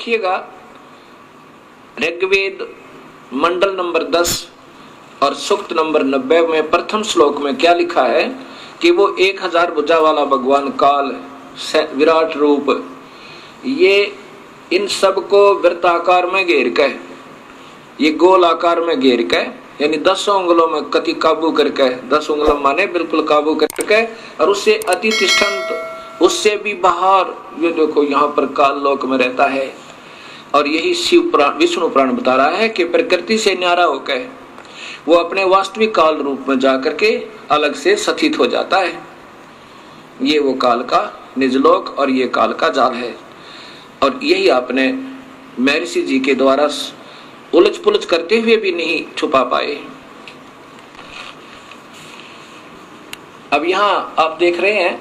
देखिएगा ऋग्वेद मंडल नंबर 10 और सूक्त नंबर 90 में प्रथम श्लोक में क्या लिखा है कि वो 1000 भुजा वाला भगवान काल विराट रूप, ये इन सब को वृत्ताकार में घेर के, ये गोल आकार में घेर के, यानी 10 उंगलों में कति काबू करके, 10 उंगलों माने बिल्कुल काबू करके, और उससे अति तिष्ठन्त, उससे भी बाहर ये देखो यहाँ पर काल लोक में रहता है। और यही शिव प्राण विष्णु प्राण बता रहा है कि प्रकृति से न्यारा होकर वो अपने वास्तविक काल रूप में जाकर के अलग से स्थित हो जाता है। ये वो काल का निजलोक और ये काल का जाल है। और यही आपने महर्षि जी के द्वारा उलझ पुलझ करते हुए भी नहीं छुपा पाए। अब यहां आप देख रहे हैं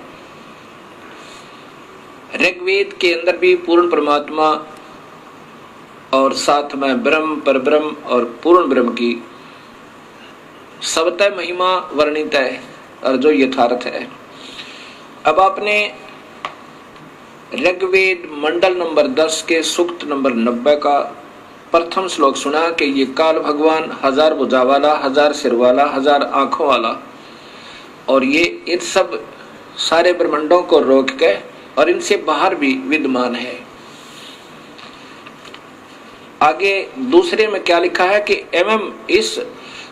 ऋग्वेद के अंदर भी पूर्ण परमात्मा और साथ में ब्रह्म, परब्रह्म और पूर्ण ब्रह्म की सबतः महिमा वर्णित है और जो यथार्थ है। अब आपने ऋग्वेद मंडल नंबर 10 के सूक्त नंबर 90 का प्रथम श्लोक सुना कि ये काल भगवान 1000 भुजा वाला, 1000 सिर वाला, 1000 आंखों वाला, और ये इन सब सारे ब्रह्मांडों को रोक के और इनसे बाहर भी विद्यमान है। आगे दूसरे में क्या लिखा है कि एवं इस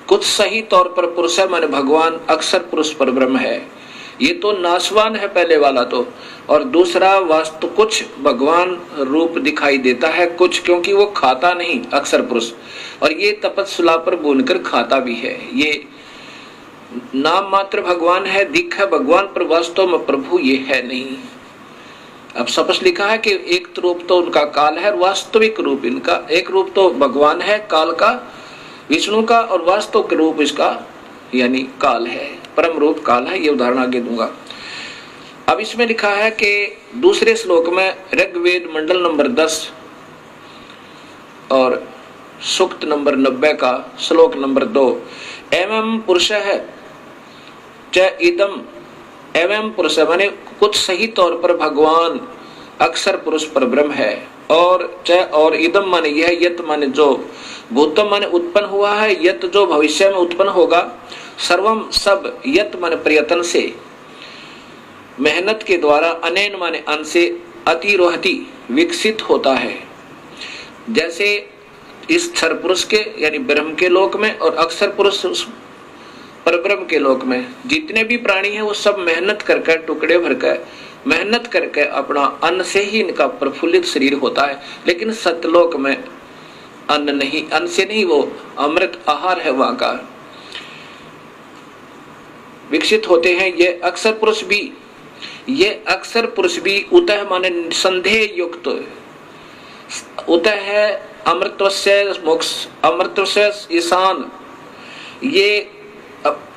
कुछ सही तौर पर पुरुष है माने भगवान अक्षर पुरुष पर ब्रह्म है। ये तो नाशवान है पहले वाला तो, और दूसरा वास्तु कुछ भगवान रूप दिखाई देता है कुछ, क्योंकि वो खाता नहीं अक्षर पुरुष, और ये तपस्या पर बुनकर खाता भी है। ये नाम मात्र भगवान है, दिख है भगवान, पर वास्तव में प्रभु ये है नहीं। अब स्पष्ट लिखा है कि एक रूप तो उनका काल है, वास्तविक रूप इनका एक रूप तो भगवान है काल का, विष्णु का, और वास्तव रूप इसका यानी काल है, परम रूप काल है। ये उदाहरण आगे दूंगा। अब इसमें लिखा है कि दूसरे श्लोक में ऋग्वेद मंडल नंबर 10 और सूक्त नंबर 90 का श्लोक नंबर 2, एवं पुरुष है च इदम, एवं पुरुष माने कुछ सही तौर पर भगवान अक्षर पुरुष पर ब्रह्म है, और च और इदम माने यह, यत माने जो, भूतम माने उत्पन्न हुआ है, यत जो भविष्य में उत्पन्न होगा, सर्वम सब, यत माने प्रयत्न से, मेहनत के द्वारा, अनैन माने अन से, अतिरोहति विकसित होता है। जैसे इस क्षर पुरुष के यानी ब्रह्म के लोक में और अक्षर पुरुष परब्रह्म के लोक में जितने भी प्राणी हैं वो सब मेहनत करके, टुकड़े भरकर मेहनत करके अपना अन्न से ही इनका प्रफुल्लित शरीर होता है। लेकिन सतलोक में अन्न नहीं, अन्न से नहीं, वो अमृत आहार है वहां का, विकसित होते हैं। ये अक्षर पुरुष भी, ये अक्षर पुरुष भी उतः माने संदेह युक्त, उतः है अमृतस्य मोक्ष, अमृतस्य ईशान। ये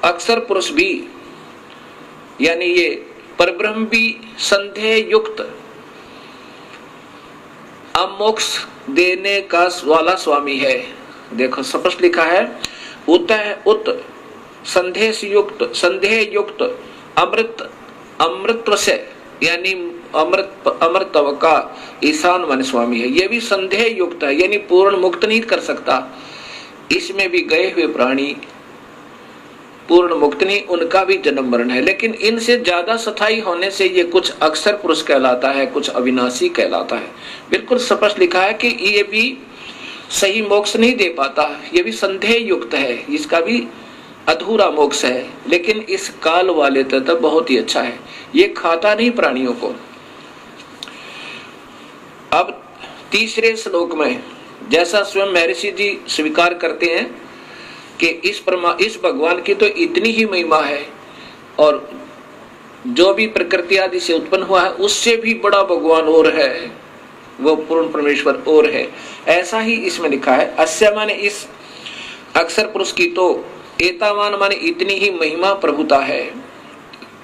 अक्षर पुरुष भी यानी ये परब्रह्म भी संदेह युक्त अमोक्ष देने का वाला स्वामी है। देखो स्पष्ट लिखा है, उतः उत संदेह युक्त अमृत, अमृतत्व से यानी अमृतत्व का ईशान मन स्वामी है। ये भी संदेह युक्त है, यानी पूर्ण मुक्त नहीं कर सकता। इसमें भी गए हुए प्राणी पूर्ण मुक्त नहीं, उनका भी जन्म मरण है। लेकिन इनसे ज्यादा स्थायी होने से ये कुछ अक्षर पुरुष कहलाता है, कुछ अविनाशी कहलाता है। बिल्कुल स्पष्ट लिखा है कि ये भी सही मोक्ष नहीं दे पाता, ये भी संदेह युक्त है, इसका भी अधूरा मोक्ष है। लेकिन इस काल वाले तो बहुत ही अच्छा है, ये खाता नहीं प्राणियों को। अब तीसरे श्लोक में जैसा स्वयं महर्षि जी स्वीकार करते हैं कि इस भगवान की तो इतनी ही महिमा है, और जो भी प्रकृति आदि से उत्पन्न हुआ है उससे भी बड़ा भगवान और है, वो पूर्ण परमेश्वर और है। ऐसा ही इसमें लिखा है, अस्य माने इस अक्षर पुरुष की तो, एतावान माने इतनी ही महिमा प्रभुता है।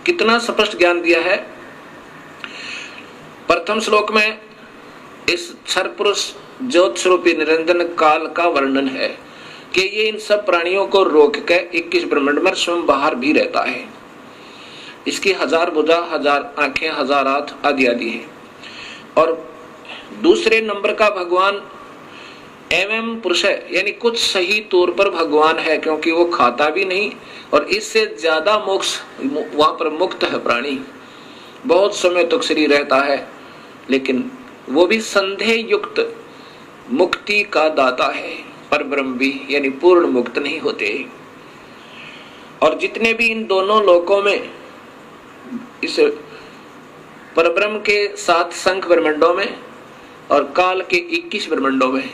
कितना स्पष्ट ज्ञान दिया है। प्रथम श्लोक में इस क्षर पुरुष ज्योत स्वरूपी निरंजन काल का वर्णन है कि ये इन सब प्राणियों को रोक के 21 ब्रह्मांड में स्वयं बाहर भी रहता है। इसकी 1000 भुजा, 1000 आंखें, 1000 हाथ आदि आदि है। और दूसरे नंबर का भगवान एवं पुरुष है, यानी कुछ सही तौर पर भगवान है, क्योंकि वो खाता भी नहीं और इससे ज्यादा मोक्ष वहां पर मुक्त है प्राणी, बहुत समय तक शरीर रहता है, लेकिन वो भी संदेह युक्त मुक्ति का दाता है। पर ब्रह्म भी यानी पूर्ण मुक्त नहीं होते। और जितने भी इन दोनों लोकों में, इस परब्रह्म के 7 संख ब्रह्मंडों में और काल के 21 ब्रह्मंडों में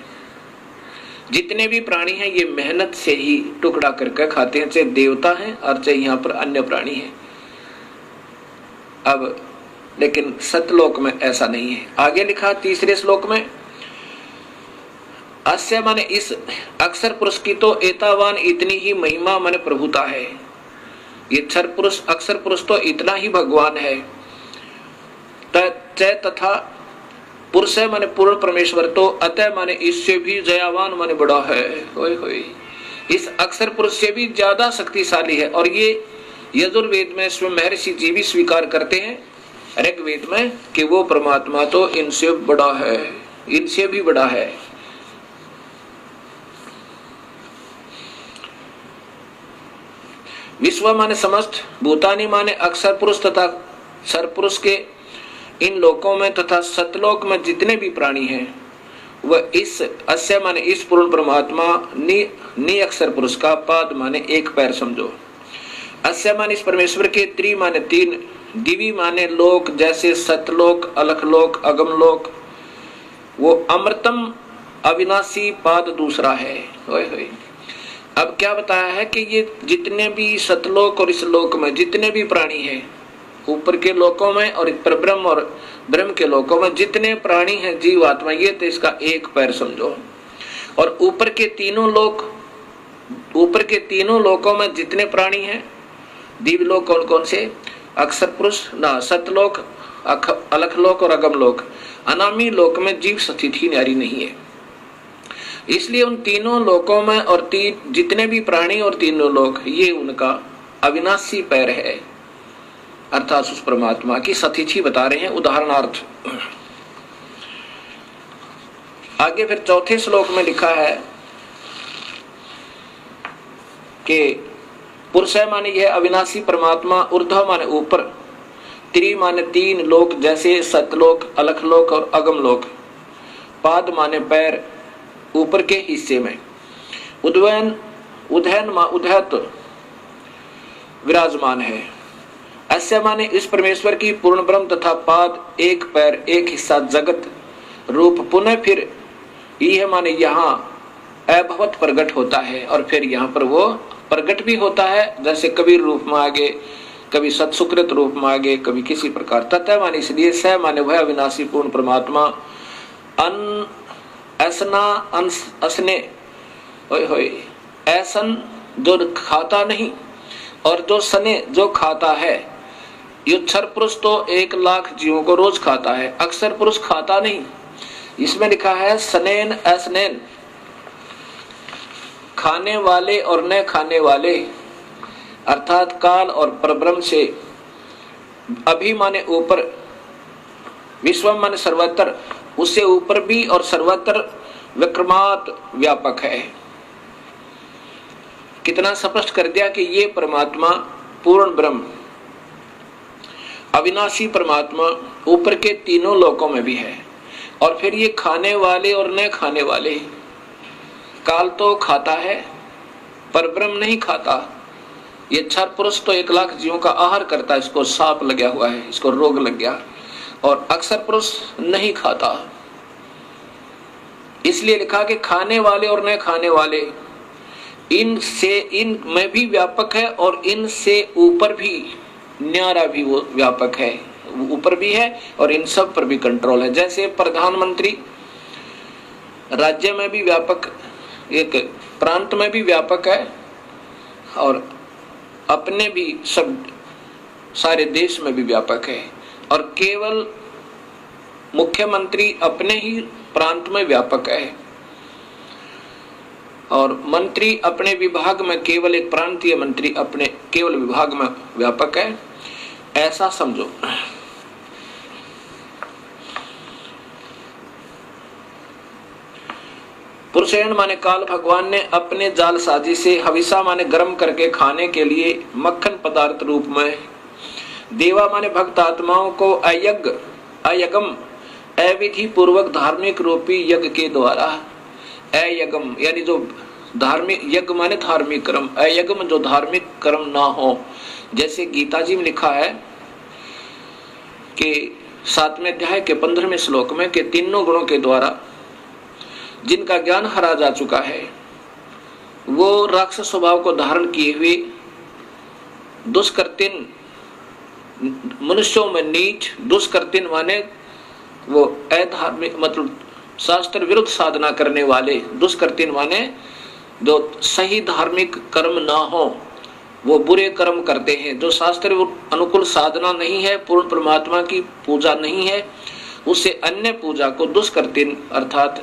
जितने भी प्राणी हैं, ये मेहनत से ही टुकड़ा करके खाते हैं, चाहे देवता हैं और चाहे यहाँ पर अन्य प्राणी हैं। अब लेकिन सतलोक में ऐसा नहीं है। आगे लिखा तीसरे श्लोक में, अस्य माने इस अक्षर पुरुष की तो एतावान इतनी ही महिमा माने प्रभुता है। ये अक्षर पुरुष तो इतना ही भगवान है। तथा पुरुष माने पूर्ण परमेश्वर तो अतः माने इससे भी जयावान माने बड़ा है। होय होय, इस अक्षर पुरुष से भी ज्यादा शक्तिशाली है। और ये यजुर्वेद में स्वयं महर्षि जी भी स्वीकार करते हैं, ऋग्वेद में, कि वो परमात्मा तो इनसे बड़ा है, इनसे भी बड़ा है। विश्व माने समस्त, भूतानी माने अक्षर पुरुष तथा सरपुरुष के इन लोकों में तथा सतलोक में जितने भी प्राणी हैं, वह इस अस्य माने इस पूर्ण परमात्मा नि अक्षर पुरुष का पाद माने एक पैर समझो। अस्य माने इस परमेश्वर के त्रि माने 3, दिवी माने लोक जैसे सतलोक, अलखलोक, अगमलोक, वो अमृतम अविनाशी पाद दूसरा है। होय होय। अब क्या बताया है कि ये जितने भी सतलोक और इस लोक में जितने भी प्राणी हैं, ऊपर के लोकों में और परब्रह्म और ब्रह्म के लोकों में जितने प्राणी हैं, जीव आत्मा, ये तो इसका एक पैर समझो। और ऊपर के तीनों लोकों में जितने प्राणी हैं, दिव्यलोक कौन कौन से, अक्षर पुरुष ना, सतलोक, अलखलोक और अगमलोक, अनामी लोक में जीव स्थिति न्यारी नहीं है। इसलिए उन तीनों लोकों में और जितने भी प्राणी और तीनों लोक, ये उनका अविनाशी पैर है, अर्थात उस परमात्मा की स्थिति बता रहे हैं उदाहरणार्थ। आगे फिर चौथे श्लोक में लिखा है कि पुरुष माने यह अविनाशी परमात्मा, ऊर्ध्व माने ऊपर, त्रि माने 3 लोक जैसे सतलोक, अलखलोक और अगमलोक, पाद माने पैर ऊपर के हिस्से में, उदयत विराजमान है। अस्य माने इस परमेश्वर की पूर्ण ब्रह्म तथा पाद एक पैर एक हिस्सा जगत रूप पुनः फिर यह माने यहाँ अभवत प्रकट होता है, और फिर यहाँ पर वो प्रकट भी होता है, जैसे कबीर रूप में आगे, कभी सत्सुकृत रूप में आगे, कभी किसी प्रकार। तथा माने इसलिए स माने वह अविनाशी पूर्ण परमात्मा अन ऐसना असने होय होय, ऐसन जो खाता नहीं और जो सने जो खाता है। युक्षर पुरुष तो 1 लाख जीवों को रोज खाता है, अक्षर पुरुष खाता नहीं। इसमें लिखा है सनेन ऐसनेन, खाने वाले और न खाने वाले, अर्थात काल और परब्रह्म से अभी माने ऊपर, विश्व माने सर्वत्र, उससे ऊपर भी और सर्वत्र विक्रमात व्यापक है। कितना स्पष्ट कर दिया कि ये परमात्मा पूर्ण ब्रह्म अविनाशी परमात्मा ऊपर के तीनों लोकों में भी है। और फिर ये खाने वाले और न खाने वाले, काल तो खाता है पर ब्रह्म नहीं खाता। ये क्षर पुरुष तो 1 लाख जीवों का आहार करता है, इसको सांप लगा हुआ है, इसको रोग लग गया, और अक्षर पुरुष नहीं खाता। इसलिए लिखा कि खाने वाले और न खाने वाले, इन में भी व्यापक है और इनसे ऊपर भी न्यारा भी वो व्यापक है, ऊपर भी है और इन सब पर भी कंट्रोल है। जैसे प्रधानमंत्री राज्य में भी व्यापक, एक प्रांत में भी व्यापक है और अपने भी सब सारे देश में भी व्यापक है, और केवल मुख्यमंत्री अपने ही प्रांत में व्यापक है और मंत्री अपने विभाग में, केवल एक प्रांतीय मंत्री अपने केवल विभाग में व्यापक है, ऐसा समझो। पुरुषेण माने काल भगवान ने अपने जाल साजी से हविषा माने गर्म करके खाने के लिए मक्खन पदार्थ रूप में, देवा माने भक्त आत्माओं को अयगम अविधि पूर्वक धार्मिक रूपी यज्ञ के द्वारा, अयगम यानी जो धार्मिक, यज्ञ माने धार्मिक कर्म, अयगम जो धार्मिक कर्म ना हो। जैसे गीता जी में लिखा है कि 7वें अध्याय के 15वें श्लोक में कि तीनों गुणों के द्वारा जिनका ज्ञान हरा जा चुका है वो राक्षस स्वभाव को धारण किए हुए दुष्कृतिन, मनुष्यों में नीच, दुष्कृतिन माने वो अधार्मिक मतलब शास्त्र विरुद्ध साधना करने वाले, दुष्कृतिन माने जो सही धार्मिक कर्म ना हो वो बुरे कर्म करते हैं, जो शास्त्र अनुकूल साधना नहीं है, पूर्ण परमात्मा की पूजा नहीं है, उससे अन्य पूजा को दुष्कृतिन अर्थात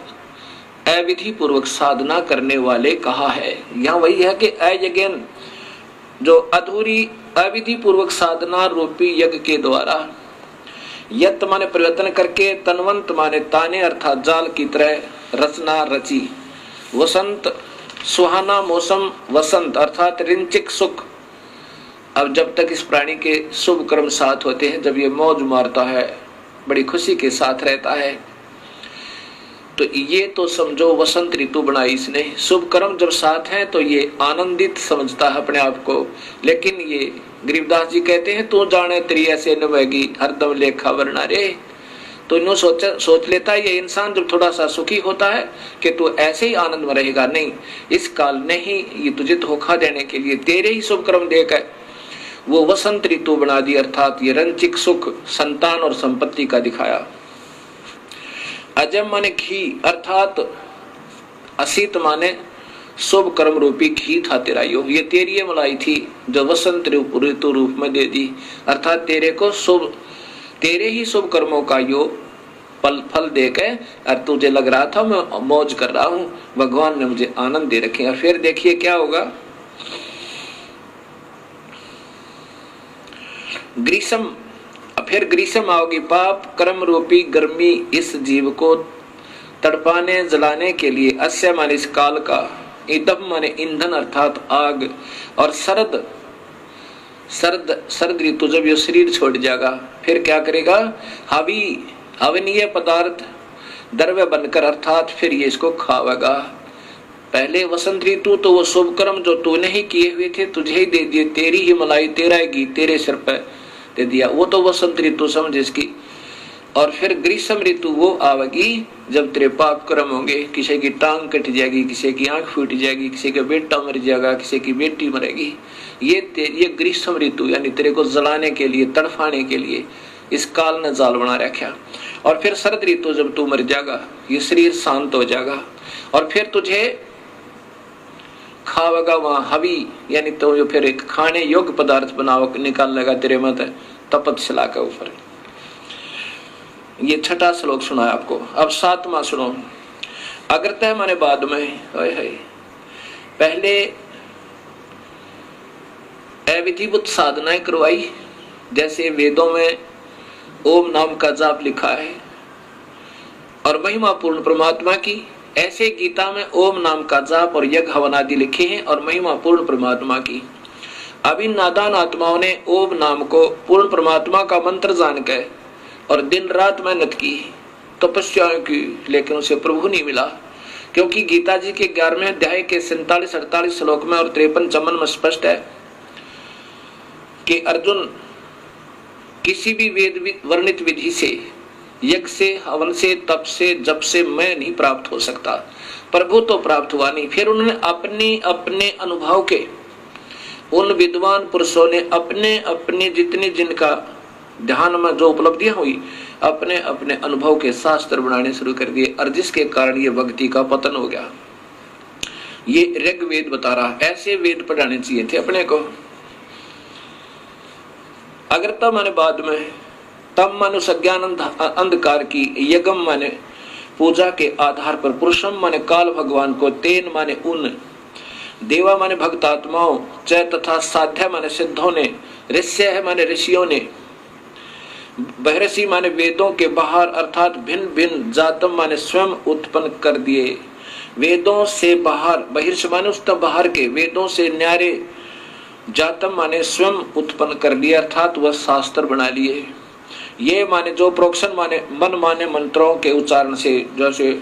अविधि पूर्वक साधना करने वाले कहा है। यहाँ वही है कि अयज्ञन जो अधूरी अविधि पूर्वक साधना रूपी यज्ञ के द्वारा, यत माने परिवर्तन करके, तनवंत माने ताने अर्थात जाल की तरह रचना रची, वसंत सुहाना मौसम, वसंत अर्थात रिंचिक सुख। अब जब तक इस प्राणी के शुभ कर्म साथ होते हैं, जब ये मौज मारता है, बड़ी खुशी के साथ रहता है, तो ये तो समझो वसंत ऋतु बनाई इसने। शुभ कर्म जब साथ हैं तो ये आनंदित समझता है अपने आप को। लेकिन ये गरीबदास जी कहते हैं तू जाने तेरी ऐसे नवेगी हरदम लेखा वरना रे। तो इन्हों सोच लेता है ये इंसान जब थोड़ा सा सुखी होता है कि तू ऐसे ही आनंद में रहेगा। नहीं, इस काल ने ही ये तुझे धोखा देने के लिए तेरे ही शुभ कर्म देकर वो वसंत ऋतु बना दी, अर्थात ये रंचिक सुख, संतान और संपत्ति का दिखाया। अजम माने घी अर्थात असीत माने शुभ कर्म रूपी घी था तेरा यो, ये तेरी ये मलाई थी जो वसंत ऋतु रूप में दे दी, अर्थात तेरे को शुभ, तेरे ही शुभ कर्मों का यो फल देकर, और तुझे लग रहा था मैं मौज कर रहा हूं, भगवान ने मुझे आनंद दे रखे। और फिर देखिए क्या होगा, ग्रीष्म, फिर ग्रीष्म आओगी, पाप कर्म रूपी गर्मी इस जीव को तड़पाने जलाने के लिए, अस्य माने इस काल का, ईदम माने ईंधन अर्थात आग, और सर्द ऋतु जब ये शरीर छोड़ जाएगा फिर क्या करेगा, हवनीय पदार्थ द्रव्य बनकर, अर्थात फिर ये इसको खावेगा। पहले वसंत ऋतु तो वो शुभ कर्म जो तूने ही किए हुए थे तुझे ही दे दिए, तेरी ही मलाई, तेरा ही घी तेरे सिर पर दे दिया, वो तो वसंत ऋतु समझ इसकी। और फिर ग्रीष्म ऋतु वो आवेगी जब तेरे पाप कर्म होंगे, किसी की टांग कट जाएगी, किसी की आंख फूट जाएगी, किसी का बेटा मर जाएगा, किसी की बेटी मरेगी। ये ग्रीष्म ऋतु यानी तेरे को जलाने के लिए, तड़फाने के लिए इस काल ने जाल बना रखा। और फिर शरद ऋतु जब तू मर जाएगा, ये शरीर शांत हो जाएगा, और फिर तुझे खावेगा वहां हवी, यानी तो जो फिर एक खाने योग्य पदार्थ बनाओ निकाल लेगा तेरे मत तपतशिला के ऊपर। ये छठा श्लोक सुना है आपको। अब सातवां सुनो। अग्रतः माने बाद में, पहले अविधिवत साधनाएं करवाई, जैसे वेदों में ओम नाम का जाप लिखा है, और महिमा पूर्ण परमात्मा की, ऐसे गीता में ओम नाम का जाप और यज्ञ हवन आदि लिखे हैं और महिमा पूर्ण परमात्मा की। अब इन नादान आत्माओं ने ओम नाम को पूर्ण परमात्मा का मंत्र जानकर और दिन रात मेहनत की, तपस्याएं की, लेकिन उसे प्रभु नहीं मिला। क्योंकि गीता जी के 11वें अध्याय के 47-48 श्लोक में और 53-54 में स्पष्ट है कि अर्जुन किसी भी वेद वर्णित विधि से, यज्ञ से, हवन से, तप से, जप से मैं नहीं प्राप्त हो सकता, प्रभु तो प्राप्त हुआ नहीं। फिर उन्होंने अपने अनुभव के, उन विद्वान पुरुषों ने अपने जितने जिनका ध्यान में जो उपलब्धियां हुई, अपने अनुभव के शास्त्र बनाने शुरू कर दिए, और जिसके कारण ये भक्ति का पतन हो गया। ये ऋग्वेद बता रहा, ऐसे वेद पढ़ाने चाहिए थे अपने को। अगर तब माने बाद में, तब माने सज्ञान अंधकार की, यज्ञम माने पूजा के आधार पर, पुरुषम माने काल भगवान को, तेन माने उन, देवा माने भक्त आत्माओं, च तथा साध्य माने सिद्धों ने, ऋष्य है माने ऋषियों ने, बहरसी माने वेदों के बाहर अर्थात भिन्न भिन्न, जातम माने स्वयं उत्पन्न कर दिए। वेदों से बाहर, बहिर्ष माने उस तब बाहर के, वेदों से न्यारे, जातम माने स्वयं उत्पन्न कर लिया, अर्थात वह शास्त्र बना लिए। ये माने जो प्रोक्शन माने मन माने मंत्रों के उच्चारण से, जैसे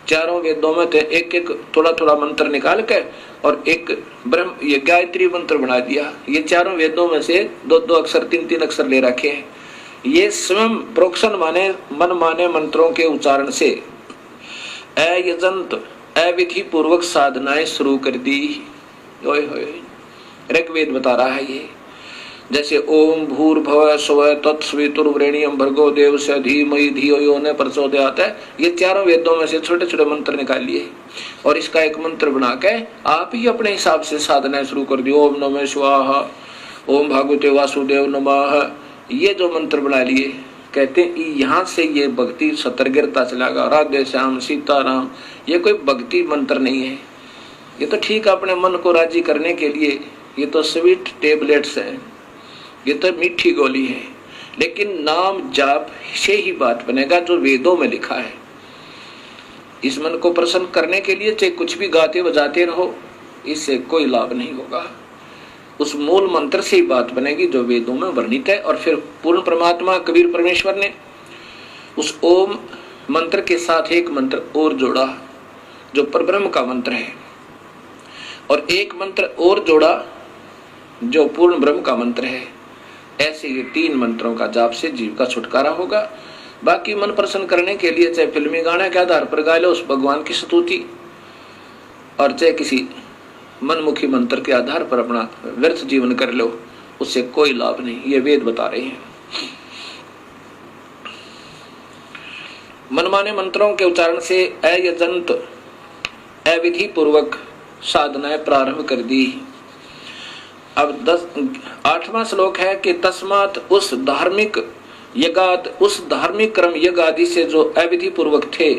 चारों वेदों में थे एक एक थोड़ा थोड़ा मंत्र निकाल के और एक ब्रह्म ये गायत्री मंत्र बना दिया। ये चारों वेदों में से दो दो अक्षर तीन तीन अक्षर ले रखे हैं। ये स्वयं प्रोक्शन माने मन माने मंत्रों के उच्चारण से अयजंत अविधि पूर्वक साधनाएं शुरू कर दी। ओए होए, ऋग्वेद बता रहा है ये। जैसे ओम भूर्भुवः स्वः तत्सवितुर्वरेण्यं भर्गो देवस्य धीमहि धियो यो न प्रचोदयात्, ये चारों वेदों में से छोटे छोटे मंत्र निकाल लिए और इसका एक मंत्र बना के आप ही अपने हिसाब से साधना शुरू कर दी। ओम नमः शिवाय, ओम भगवते वासुदेव नमः, ये जो मंत्र बना लिए, कहते हैं यहाँ से ये भक्ति सतर गिरता चलेगा। राधे श्याम सीताराम, ये कोई भक्ति मंत्र नहीं है, ये तो ठीक अपने मन को राजी करने के लिए, ये तो स्वीट टेबलेट्स है, ये तो मीठी गोली है। लेकिन नाम जाप से ही बात बनेगा जो वेदों में लिखा है। इस मन को प्रसन्न करने के लिए चाहे कुछ भी गाते बजाते रहो, इससे कोई लाभ नहीं होगा। उस मूल मंत्र से ही बात बनेगी जो वेदों में वर्णित है। और फिर पूर्ण परमात्मा कबीर परमेश्वर ने उस ओम मंत्र के साथ एक मंत्र और जोड़ा जो परब्रह्म का मंत्र है, और एक मंत्र और जोड़ा जो पूर्ण ब्रह्म का मंत्र है। ऐसे ये तीन मंत्रों का जाप से जीव का छुटकारा होगा। बाकी मन प्रसन्न करने के लिए चाहे फिल्मी गाने के आधार पर गा लो उस भगवान की स्तुति, और चाहे किसी मनमुखी मंत्र के आधार पर अपना व्यर्थ जीवन कर लो, उससे कोई लाभ नहीं, ये वेद बता रहे हैं। मनमाने मंत्रों के उच्चारण से अयजंत अविधि पूर्वक साधनाएं प्रारंभ कर दी। अब 8वां श्लोक है कि तस्मात उस धार्मिक यज्ञात, उस धार्मिक कर्म यज्ञ आदि से जो अविधि पूर्वक थे,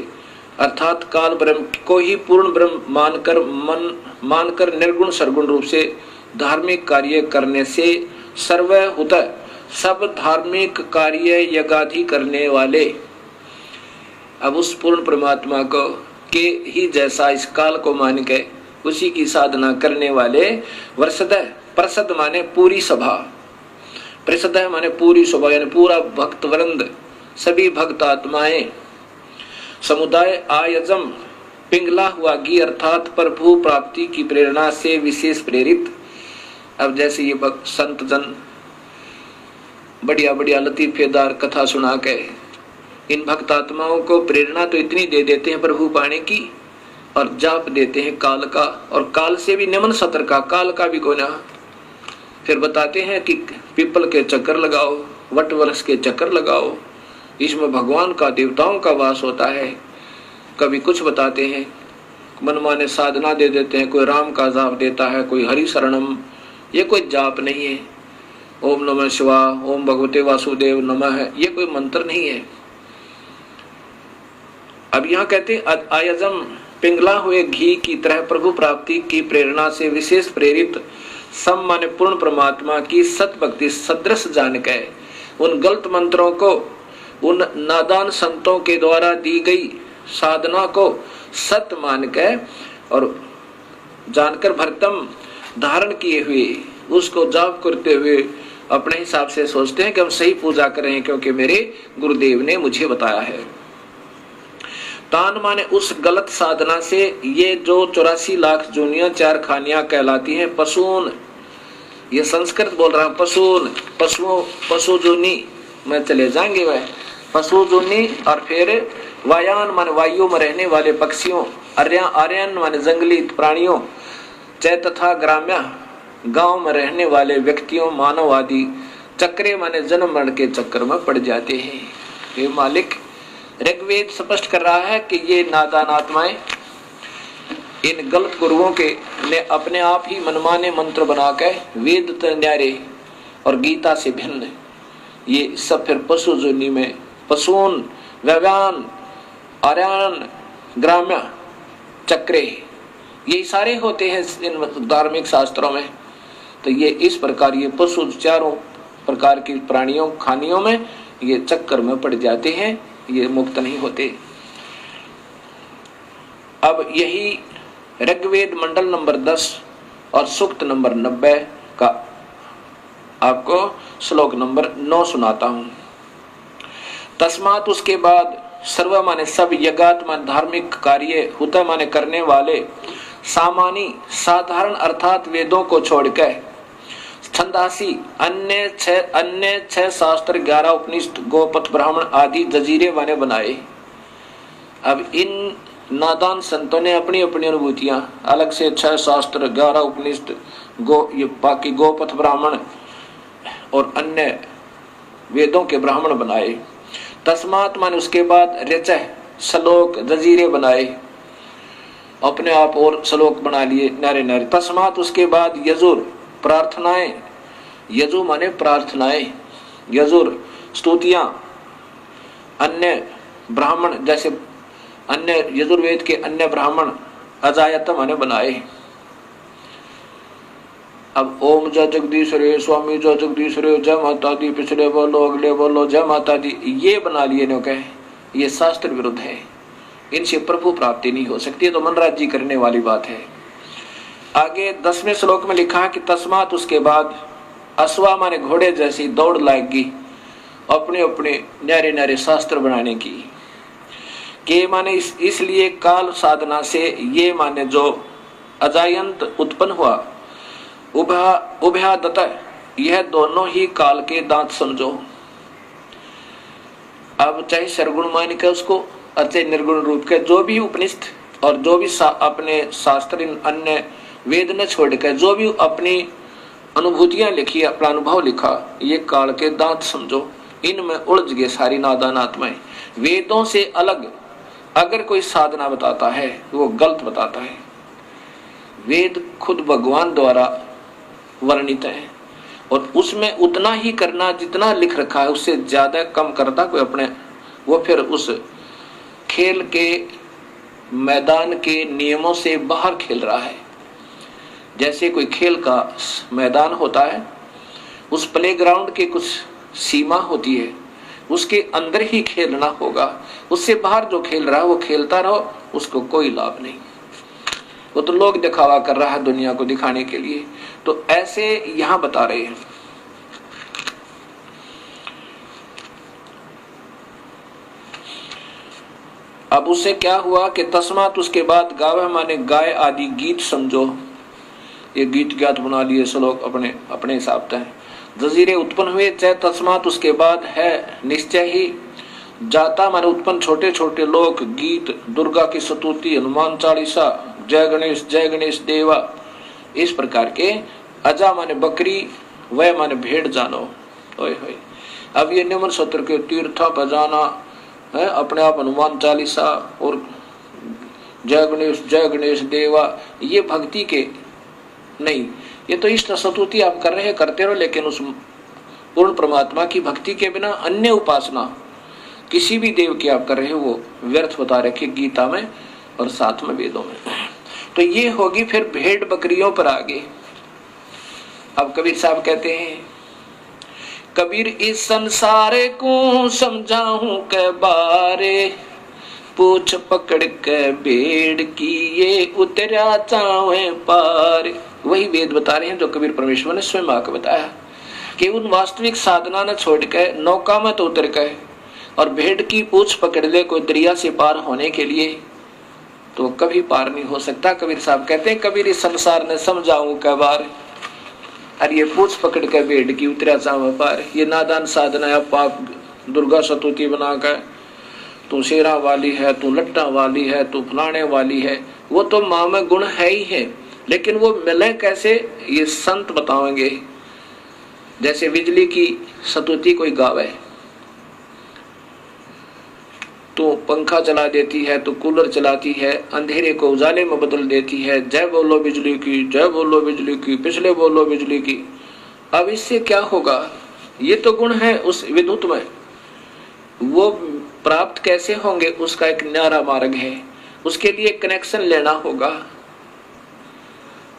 अर्थात काल ब्रह्म को ही पूर्ण ब्रह्म मानकर निर्गुण सरगुण रूप से धार्मिक कार्य करने से सर्वहुत सब धार्मिक कार्य यज्ञादि करने वाले, अब उस पूर्ण परमात्मा को के ही जैसा इस काल को मान के उसी की साधना करने वाले वर्षद, प्रसद माने पूरी सभा, प्रसद माने पूरी सभा यानी पूरा भक्त वृंद, सभी भक्त आत्माएं, समुदाय आयजम पिंगला हुआ घी अर्थात प्रभु प्राप्ति की प्रेरणा से विशेष प्रेरित। अब जैसे ये भक्त संत जन बढ़िया बढ़िया लतीफेदार कथा सुना के इन भक्त आत्माओं को प्रेरणा तो इतनी दे देते हैं प्रभु पाने की, और जाप देते हैं काल का, और काल से भी निम्न सतर का, काल का भी कोना। फिर बताते हैं कि पीपल के चक्कर लगाओ, वट वृक्ष के चक्कर लगाओ, इसमें भगवान का देवताओं का वास होता है। कभी कुछ बताते हैं, मनमाने साधना दे देते हैं, कोई राम का जाप देता है, कोई हरि शरणम, ये कोई जाप नहीं है। ओम नमः शिवाय, ओम भगवते वासुदेव नमः, ये कोई मंत्र नहीं है। अब यहाँ कहते हैं आयजम पिंगला हुए घी की तरह प्रभु प्राप्ति की प्रेरणा से विशेष प्रेरित सम माने पूर्ण परमात्मा की सत भक्ति सदृश जान के उन गलत मंत्रों को, उन नादान संतों के द्वारा दी गई साधना को सत मान के और जानकर भरतम धारण किए हुए उसको जाप करते हुए अपने हिसाब से सोचते हैं कि हम सही पूजा करें क्योंकि मेरे गुरुदेव ने मुझे बताया है। तान माने उस गलत साधना से ये जो 84 लाख जूनियां चार खानियां कहलाती हैं पशुन, ये संस्कृत बोल रहा हूं, पशुन, पशु जूनी में चले जाएंगे वह पशु जूनी। और फिर वायान माने वायु में रहने वाले पक्षियों, आर्यन माने जंगली प्राणियों, चै तथा ग्राम्य गांव में रहने वाले व्यक्तियों, मानव आदि, चक्रे माने जन्म मरण के चक्कर में पड़ जाते हैं। ये मालिक ऋग्वेद स्पष्ट कर रहा है कि ये नादान आत्माएं इन गलत गुरुओं के ने अपने आप ही मनमाने मंत्र बना के वेद न्यारे और गीता से भिन्न ये सब फिर पशु जोनी में पशुन, व्यव्यान, आर्यन, ग्राम्य, चक्रे, ये सारे होते हैं इन धार्मिक शास्त्रों में। तो ये इस प्रकार ये पशु चारों प्रकार की प्राणियों खानियों में ये चक्कर में पड़ जाते हैं, ये मुक्त नहीं होते। अब यही ऋग्वेद मंडल नंबर 10 और सूक्त नंबर 90 का आपको श्लोक नंबर 9 सुनाता हूं। तस्मात उसके बाद सर्व माने सब, यज्ञात माने धार्मिक कार्य, हुता माने करने वाले, सामानी साधारण अर्थात वेदों को छोड़कर, छंदासी अन्य छह शास्त्र, 11 उपनिषद, गोपथ ब्राह्मण आदि जजीरे माने बनाए। अब इन नादान संतों ने अपनी अपनी अनुभूतियां अलग से 6 शास्त्र, 11 उपनिषद, ये बाकी गोपथ ब्राह्मण और अन्य वेदों के ब्राह्मण बनाए। तस्मात माने उसके बाद, रचय श्लोक जजीरे बनाए, अपने आप और श्लोक बना लिए नारे नारे। तस्मात उसके बाद यजुर प्रार्थनाएं, यजु माने प्रार्थनाएं, यजुर स्तुतियां, अन्य ब्राह्मण जैसे अन्य यजुर्वेद के अन्य ब्राह्मण अजायत माने बनाए। अब ओम जय जगदीश रे, स्वामी जय जगदीश रे, जय माता दी, पिछले बोलो अगले बोलो जय माता दी, ये बना लिए नो कहे, ये शास्त्र विरुद्ध है, इनसे प्रभु प्राप्ति नहीं हो सकती, तो मनराजी करने वाली बात है। आगे 10वें श्लोक में लिखा कि तस्मात उसके बाद अश्वा माने घोड़े जैसी दौड़ लाएगी अपने अपने न्यारे न्यारे शास्त्र बनाने की। के माने इसलिए काल साधना से, ये माने जो अजायंत उत्पन्न हुआ, उभयादत, यह दोनों ही काल के दांत समझो। अब चाहे सरगुण मान के उसको, चाहे निर्गुण रूप के, जो भी उपनिषद और जो भी अपने शास्त्र अन्य वेद न छोड़कर जो भी अपनी अनुभूतियां लिखी, अपना अनुभव लिखा, ये काल के दांत समझो। इनमें उलझ गए सारी नादान आत्माएं। वेदों से अलग अगर कोई साधना बताता है वो गलत बताता है। वेद खुद भगवान द्वारा वर्णित है और उसमें उतना ही करना जितना लिख रखा है, उससे ज्यादा कम करता कोई अपने, वो फिर उस खेल के मैदान के नियमों से बाहर खेल रहा है। जैसे कोई खेल का मैदान होता है, उस प्लेग्राउंड के कुछ सीमा होती है, उसके अंदर ही खेलना होगा, उससे बाहर जो खेल रहा है वो खेलता रहो, उसको कोई लाभ नहीं। वो तो लोग दिखावा कर रहा है दुनिया को दिखाने के लिए। तो ऐसे यहां बता रहे हैं। अब उससे क्या हुआ कि तस्मात उसके बाद गावे माने गाय आदि गीत समझो। ये गीत ज्ञात बना लिए श्लोक अपने अपने हिसाब से। जजीरे उत्पन्न हुए, चाहे तस्मात उसके बाद है निश्चय ही। जाता माने उत्पन्न छोटे छोटे लोग, गीत, दुर्गा की स्तुति, हनुमान चालीसा, जय गणेश देवा, इस प्रकार के। अजा माने बकरी, वह माने भेड़ जानो। ओए होए, अब ये निम्न सत्र के तीर्था पर जाना है, अपने आप हनुमान चालीसा और जय गणेश देवा, ये भक्ति के नहीं, ये तो इष्ट स्तुति आप कर रहे हैं, करते रहो, लेकिन उस पूर्ण परमात्मा की भक्ति के बिना अन्य उपासना किसी भी देव की आप कर रहे हो वो व्यर्थ बता रखे गीता में और साथ में वेदों में। तो ये होगी फिर भेड़ बकरियों पर आगे। अब कबीर साहब कहते हैं, कबीर इस संसार को समझाऊं के बारे, पूछ पकड़ के भेड़ की ये उतरा चावे पार। वही वेद बता रहे हैं जो कबीर परमेश्वर ने स्वयं आकर बताया कि उन वास्तविक साधना न छोड़ के नौका में तो उतर गए और भेड़ की पूछ पकड़ ले कोई दरिया से पार होने के लिए, तो कभी पार नहीं हो सकता। कबीर साहब कहते हैं, कबीर इस संसार ने समझाऊं के बार, अरे ये पूछ पकड़ के भेड़ की उतरा चावे पार, ये नादान साधना है। पाप दुर्गा स्तुति बनाकर तू शेरा वाली है, तू लट्टा वाली है, तू फलाने वाली है, वो तो माँ में गुण है ही है, लेकिन वो मिले कैसे ये संत बताएंगे। जैसे बिजली की स्तुति कोई गावे, तो पंखा चला देती है, तो कूलर चलाती है, अंधेरे को उजाले में बदल देती है, जय बोलो बिजली की, जय बोलो बिजली की, पिछले बोलो बिजली की। अब इससे क्या होगा, ये तो गुण है उस विद्युत में, वो प्राप्त कैसे होंगे उसका एक न्यारा मार्ग है। उसके लिए कनेक्शन लेना होगा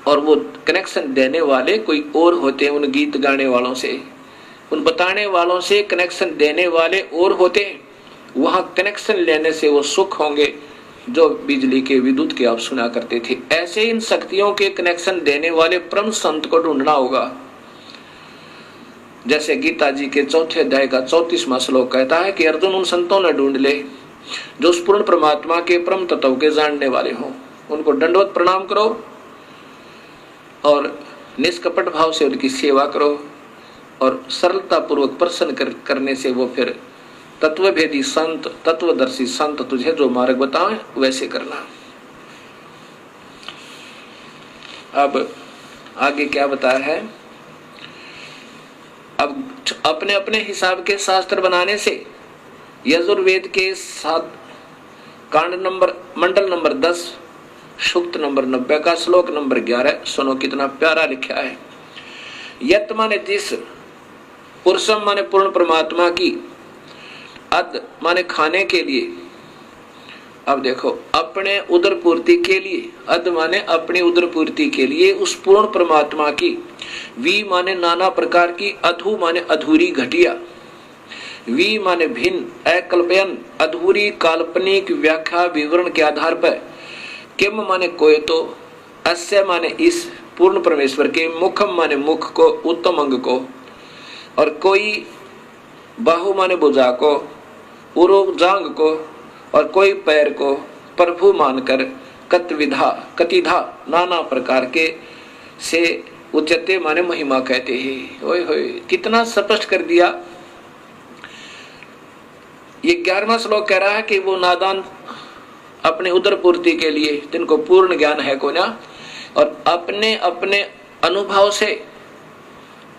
और वो कनेक्शन देने वाले कोई और होते हैं। उन गीत गाने वालों से, उन बताने वालों से कनेक्शन देने वाले और होते हैं। वहां कनेक्शन लेने से वो सुख होंगे जो बिजली के विद्युत के आप सुना करते थे। ऐसे इन शक्तियों के कनेक्शन देने वाले परम संत को ढूंढना होगा। जैसे गीता जी के 4 अध्याय का 34वां श्लोक कहता है कि अर्जुन उन संतों ने ढूंढ ले जो उस पूर्ण परमात्मा के परम तत्व के जानने वाले हों, उनको दंडवत प्रणाम करो और निष्कपट भाव से उनकी सेवा करो और सरलता पूर्वक प्रसन्न करने से वो फिर तत्वभेदी संत, तत्वदर्शी संत तुझे जो मार्ग बताएं वैसे करना। अब आगे क्या बताया है? अब अपने अपने हिसाब के शास्त्र बनाने से यजुर्वेद के 7 कांड नंबर मंडल नंबर 10 सूक्त नंबर 90 का श्लोक नंबर 11 सुनो कितना प्यारा लिखा है। यत माने जिस, पुरुषम माने पूर्ण परमात्मा की, अद माने खाने के लिए। अब देखो अपने उदर पूर्ति के लिए, अद माने अपनी उदर पूर्ति के लिए उस पूर्ण परमात्मा की, वी माने नाना प्रकार की, अधु माने अधूरी घटिया, वी माने भिन्न, अकल्पयन अधूरी काल्पनिक व्याख्या विवरण के आधार पर, किम माने कोई तो, अस्य माने इस पूर्ण परमेश्वर के, मुखम माने मुख को, उत्तम अंग को, और कोई बाहु माने भुजा को, उरोजांग को, और कोई पैर को प्रभु मानकर कतविधा कतिधा नाना प्रकार के से उच्चते माने महिमा कहते हैं। ओए होए कितना स्पष्ट कर दिया। ये 11वां श्लोक कह रहा है कि वो नादान अपने उदर पूर्ति के लिए, जिनको पूर्ण ज्ञान है को ना, और अपने अपने अनुभव से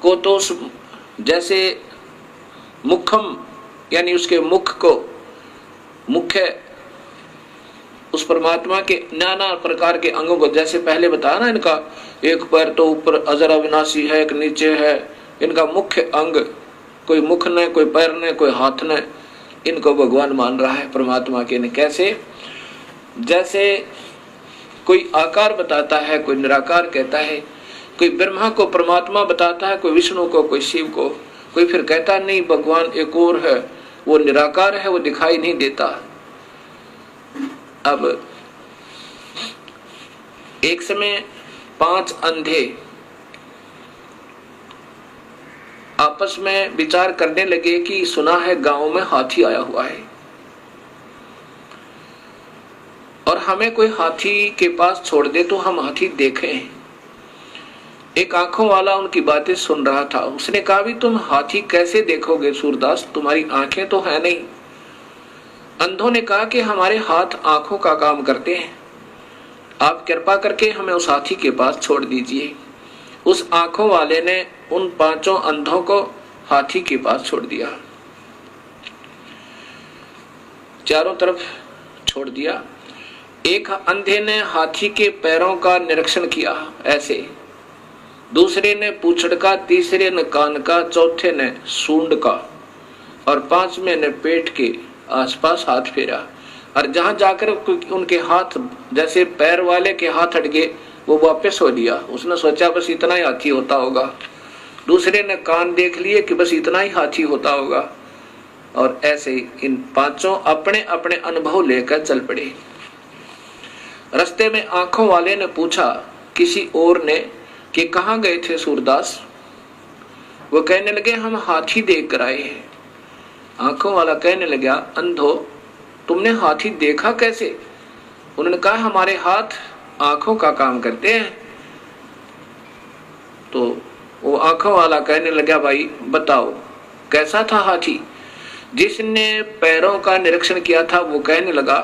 को तो जैसे मुखम यानी उसके मुख को, मुख्य उस परमात्मा के नाना प्रकार के अंगों को, जैसे पहले बताया ना, इनका एक पैर तो ऊपर अजर अविनाशी है, एक नीचे है, इनका मुख्य अंग, कोई मुख ने, कोई पैर ने, कोई हाथ ने, इनको भगवान मान रहा है परमात्मा के ने। कैसे? जैसे कोई आकार बताता है, कोई निराकार कहता है, कोई ब्रह्मा को परमात्मा बताता है, कोई विष्णु को, कोई शिव को, कोई फिर कहता नहीं भगवान एक और है, वो निराकार है, वो दिखाई नहीं देता। अब एक समय 5 अंधे आपस में विचार करने लगे कि सुना है गांव में हाथी आया हुआ है और हमें कोई हाथी के पास छोड़ दे तो हम हाथी देखें। एक आंखों वाला उनकी बातें सुन रहा था। उसने कहा भी तुम हाथी कैसे देखोगे सूरदास, तुम्हारी आंखें तो है नहीं। अंधों ने कहा कि हमारे हाथ आंखों का काम करते हैं, आप कृपा करके हमें उस हाथी के पास छोड़ दीजिए। उस आंखों वाले ने उन 5 अंधों को हाथी के पास छोड़ दिया, चारों तरफ छोड़ दिया। एक अंधे ने हाथी के पैरों का निरीक्षण किया ऐसे, दूसरे ने पूंछड़ का, तीसरे ने कान का, चौथे ने सूंड का और 5वें ने पेट के आसपास हाथ फेरा। और जहां जाकर उनके हाथ, जैसे पैर वाले के हाथ हट गए, वो वापस हो लिया। उसने सोचा बस इतना ही हाथी होता होगा। दूसरे ने कान देख लिए कि बस इतना ही हाथी होता होगा। और ऐसे इन 5 अपने अपने अनुभव लेकर चल पड़े। रास्ते में आंखों वाले ने पूछा किसी और ने कि कहाँ गए थे सूरदास? वो कहने लगे हम हाथी देख कर आए हैं। आंखों वाला कहने लगा अंधो तुमने हाथी देखा कैसे? उन्होंने कहा हमारे हाथ आंखों का काम करते हैं। तो वो आंखों वाला कहने लगा भाई बताओ कैसा था हाथी? जिसने पैरों का निरीक्षण किया था वो कहने लगा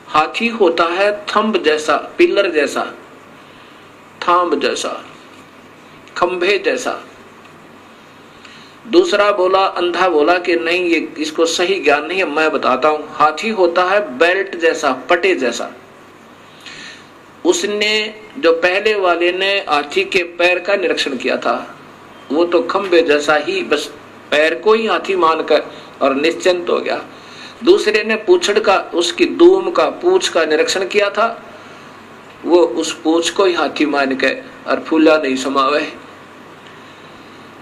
हाथी होता है थंब जैसा, पिलर जैसा, थांब जैसा, खंभे जैसा। दूसरा बोला, अंधा बोला कि नहीं ये इसको सही ज्ञान नहीं है, मैं बताता हूं। हाथी होता है बेल्ट जैसा, पटे जैसा। उसने जो पहले वाले ने हाथी के पैर का निरीक्षण किया था वो तो खंभे जैसा ही, बस पैर को ही हाथी मानकर और निश्चिंत हो गया। दूसरे ने पूंछड़ का, उसकी दूम का, पूंछ का निरीक्षण किया था, वो उस पूंछ को ही हाथी मान के और फूला नहीं समावे।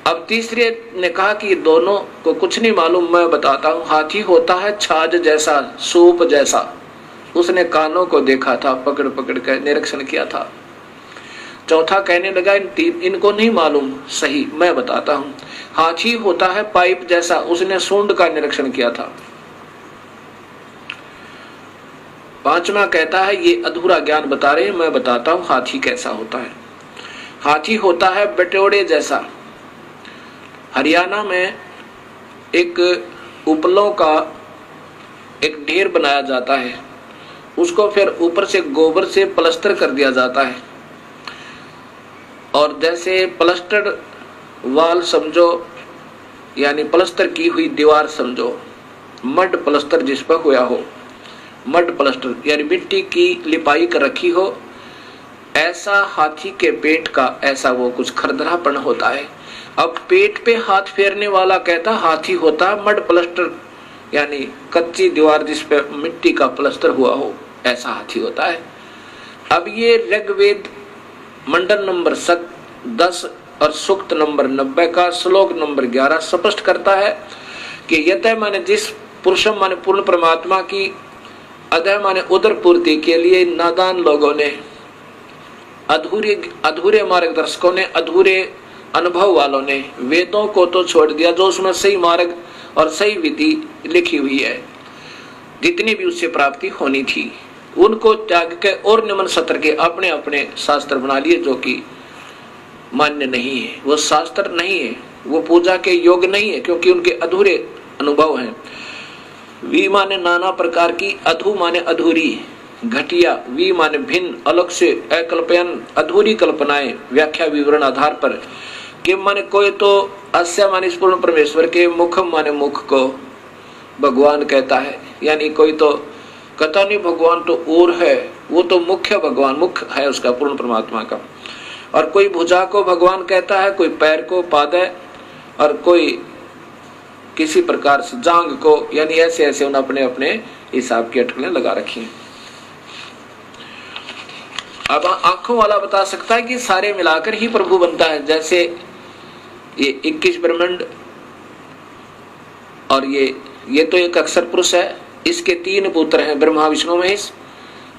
अब तीसरे ने कहा कि दोनों को कुछ नहीं मालूम, मैं बताता हूं। हाथी होता है छाछ जैसा, सूप जैसा, उसने कानों को देखा था, पकड़ पकड़ कर निरीक्षण किया था। चौथा कहने लगा इनको नहीं मालूम सही, मैं बताता हूं। हाथी होता है पाइप जैसा, उसने सूंड का निरीक्षण किया था। पांचवा कहता है ये अधूरा ज्ञान बता रहे हैं, मैं बताता हूं हाथी कैसा होता है। हाथी होता है बटोड़े जैसा। हरियाणा में एक उपलों का एक ढेर बनाया जाता है, उसको फिर ऊपर से गोबर से प्लास्टर कर दिया जाता है, और जैसे प्लास्टर वाल समझो, यानी प्लास्टर की हुई दीवार समझो, मड प्लास्टर जिस पर हुआ हो, मड प्लास्टर यानी मिट्टी की लिपाई कर रखी हो, ऐसा हाथी के पेट का ऐसा वो कुछ खरदरापन होता है। अब पेट पे हाथ फेरने वाला कहता हाथी होता मड प्लास्टर, यानी कच्ची दीवार जिस पे मिट्टी का प्लास्टर हुआ हो, ऐसा हाथी होता है। अब ये ऋग्वेद मंडल नंबर 10 और सूक्त नंबर 90 का श्लोक नंबर 11 स्पष्ट करता है कि यत माने जिस पुरुषम माने पूर्ण परमात्मा की अदय माने उदर पूर्ति के लिए नादान लोगों ने, अधूरे मार्गदर्शकों ने, अधूरे अनुभव वालों ने वेदों को तो छोड़ दिया, जो उसमें सही मार्ग और सही विधि लिखी हुई है, जितनी भी उससे प्राप्ति होनी थी, उनको त्याग के और निम्न सत्र के अपने अपने शास्त्र बना लिए, जो कि मान्य नहीं है। वो शास्त्र नहीं है, वो पूजा के योग नहीं है, क्योंकि उनके अधूरे अनुभव हैं। वी माने नाना प्रकार की, अधू माने अधूरी, घटिया, वी माने भिन्न, अलग से, अकल्पयन अधूरी कल्पनाएं, व्याख्या विवरण आधार पर, किम माने कोई तो, अस्य माने पूर्ण परमेश्वर के, मुखम माने मुख को भगवान कहता है, यानी कोई तो कहता नहीं भगवान तो और है, वो तो मुख्य भगवान, मुख्य है उसका पूर्ण परमात्मा का। और कोई भुजा को भगवान कहता है, कोई पैर को पाद है, और कोई किसी प्रकार से जांग को, यानी ऐसे ऐसे उन्हें अपने अपने हिसाब की अटकलें लगा रखी हैं। अब आंखों वाला बता सकता है कि सारे मिलाकर ही प्रभु बनता है, जैसे ये 21 ब्रह्मांड, और ये तो एक अक्षर पुरुष है, इसके 3 पुत्र हैं, ब्रह्मा विष्णु महेश,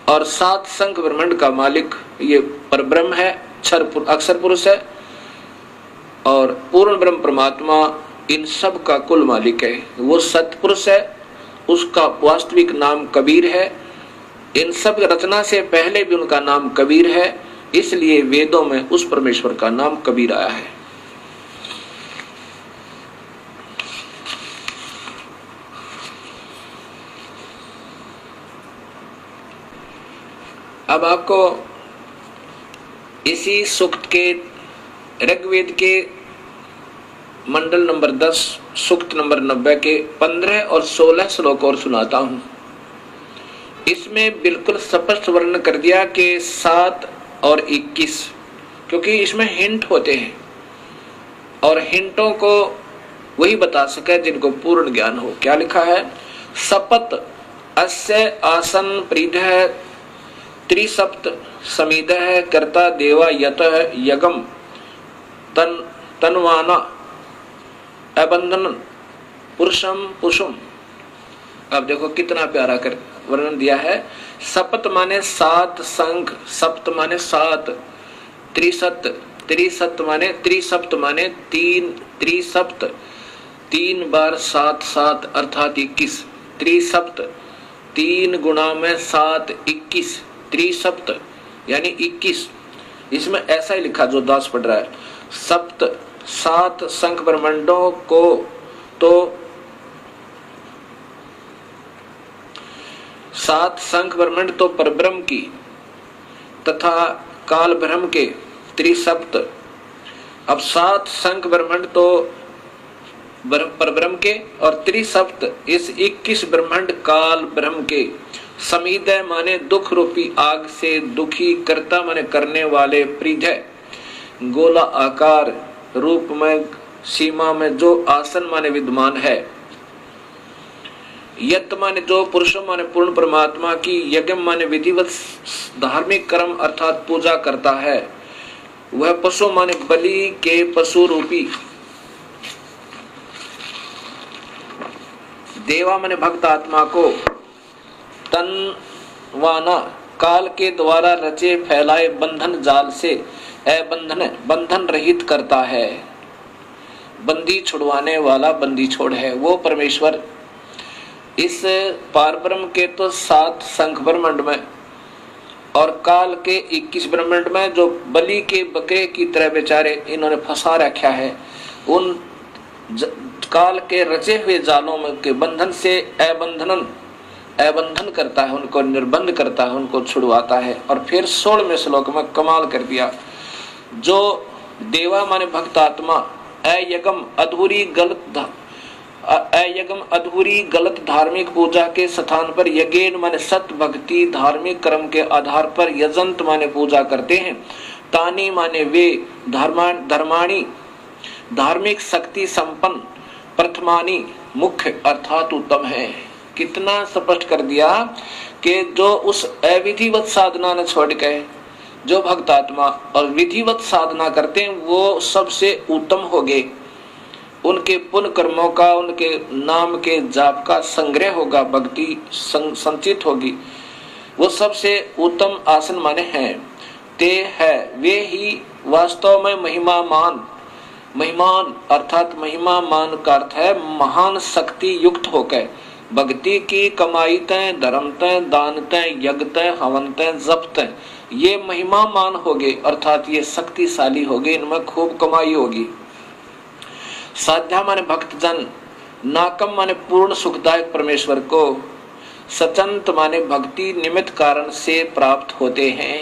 और 7 संख ब्रह्मांड का मालिक ये परब्रह्म है, अक्षर पुरुष है, और पूर्ण ब्रह्म परमात्मा इन सब का कुल मालिक है। वो सतपुरुष है, उसका वास्तविक नाम कबीर है, इन सब रचना से पहले भी उनका नाम कबीर है, इसलिए वेदों में उस परमेश्वर का नाम कबीर आया है। अब आपको इसी सूक्त के ऋग्वेद के मंडल नंबर 10 सूक्त नंबर 90 के 15 और 16 श्लोक और सुनाता हूं। इसमें बिल्कुल स्पष्ट वर्णन कर दिया कि 7 और 21, क्योंकि इसमें हिंट होते हैं, और हिंटों को वही बता सके जिनको पूर्ण ज्ञान हो। क्या लिखा है? सपत अस्य आसन प्रीधः त्रिसप्त समिधः कर्ता देवा यतः यगम तन्वाना अबंधन पुरुषम पुषुम। अब देखो कितना प्यारा कर वर्णन दिया है। सप्त माने 7 संख, सप्त माने 7, त्रिसप्त माने 3, त्रिसप्त 3 बार 7 7 अर्थात 21, त्रिसप्त 3 गुणा में 7 21, त्रिसप्त यानी 21। इसमें ऐसा ही लिखा जो दास पढ़ रहा है, सप्त 7 संख ब्रह्मांडों को तो 7 संख ब्रह्मांड तो परब्रह्म की तथा काल ब्रह्म के त्रिसप्त। अब 7 संख ब्रह्मांड तो परब्रह्म के और त्रिसप्त इस 21 ब्रह्मांड काल ब्रह्म के। समीधय माने दुख रूपी आग से दुखी, कर्ता माने करने वाले, प्रीधय गोला आकार रूप में सीमा में जो आसन माने विद्यमान है, यत माने जो, पुरुष माने पूर्ण परमात्मा की, यज्ञ माने विधिवत धार्मिक कर्म अर्थात पूजा करता है, वह पशु माने बलि के पशु रूपी, देवा माने भक्त आत्मा को, तन वाना काल के द्वारा रचे फैलाए बंधन जाल से बंधन रहित करता है। बंदी छुड़वाने वाला बंदी छोड़ है वो परमेश्वर। इस पारब्रह्म के तो 7 शंख ब्रह्मांड में और काल के 21 ब्रह्मांड में जो बलि के बकरे की तरह बेचारे इन्होंने फंसा रखा है, उन काल के रचे हुए जालों में के बंधन से अबंधन करता है, उनको निर्बंध करता है, उनको छुड़वाता है। और फिर 16वें श्लोक में कमाल कर दिया, जो देवा माने भक्त आत्मा अयगम अधूरी गलत धार्मिक पूजा के स्थान पर यज्ञ माने सत भक्ति धार्मिक कर्म के आधार पर यजंत माने पूजा करते हैं। तानी माने वे धर्माणी धार्मिक शक्ति संपन्न प्रथमानी मुख्य अर्थात उत्तम है। कितना स्पष्ट कर दिया कि जो उस अविधिवत साधना ने छोड़ के जो भक्त आत्मा और विधिवत साधना करते हैं वो सबसे उत्तम हो गए। उनके पुण्य कर्मों का, उनके नाम के जाप का संग्रह होगा, भक्ति संचित होगी, वो सबसे उत्तम आसन माने हैं। ते है वे ही वास्तव में महिमान अर्थात महिमा मान का अर्थ है महान शक्ति युक्त होकर भक्ति की कमाई तय धर्म तय दान तय यज्ञ तय हवन तय जप तय ये महिमा मान हो गए, अर्थात ये शक्तिशाली हो गए, इनमें खूब कमाई होगी। साध्या माने भक्तजन, नाकम माने पूर्ण सुखदायक परमेश्वर को, सचंत माने भक्ति निमित्त कारण से प्राप्त होते हैं।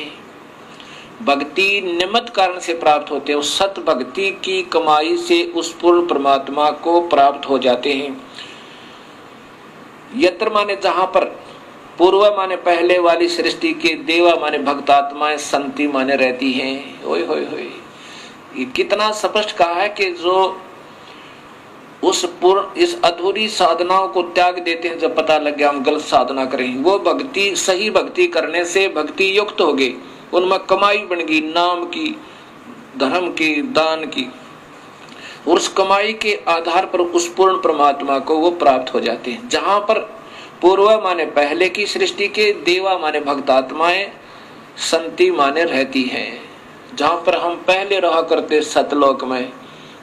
भक्ति निमित्त कारण से प्राप्त होते हैं, उस सत भक्ति की कमाई से उस पूर्ण परमात्मा को प्राप्त हो जाते हैं। यत्र माने जहां पर, पूर्व माने पहले वाली सृष्टि के, देवा माने भक्त आत्माएं, संति माने रहती हैं। ओए होए होए, ये कितना स्पष्ट कहा है कि जो उस पूर्ण इस अधूरी साधनाओं को त्याग देते हैं, जब पता लग गया हम गलत साधना करें, वो भक्ति सही भक्ति करने से भक्ति युक्त हो गए, उनमें कमाई बन गई, नाम की, धर्म की, दान की, और उस कमाई के आधार पर उस पूर्ण परमात्मा को वो प्राप्त हो जाते हैं। जहां पर पूर्व माने पहले की सृष्टि के, देवा माने भक्त आत्माएं, संति माने रहती हैं। जहां पर हम पहले रहा करते सतलोक में,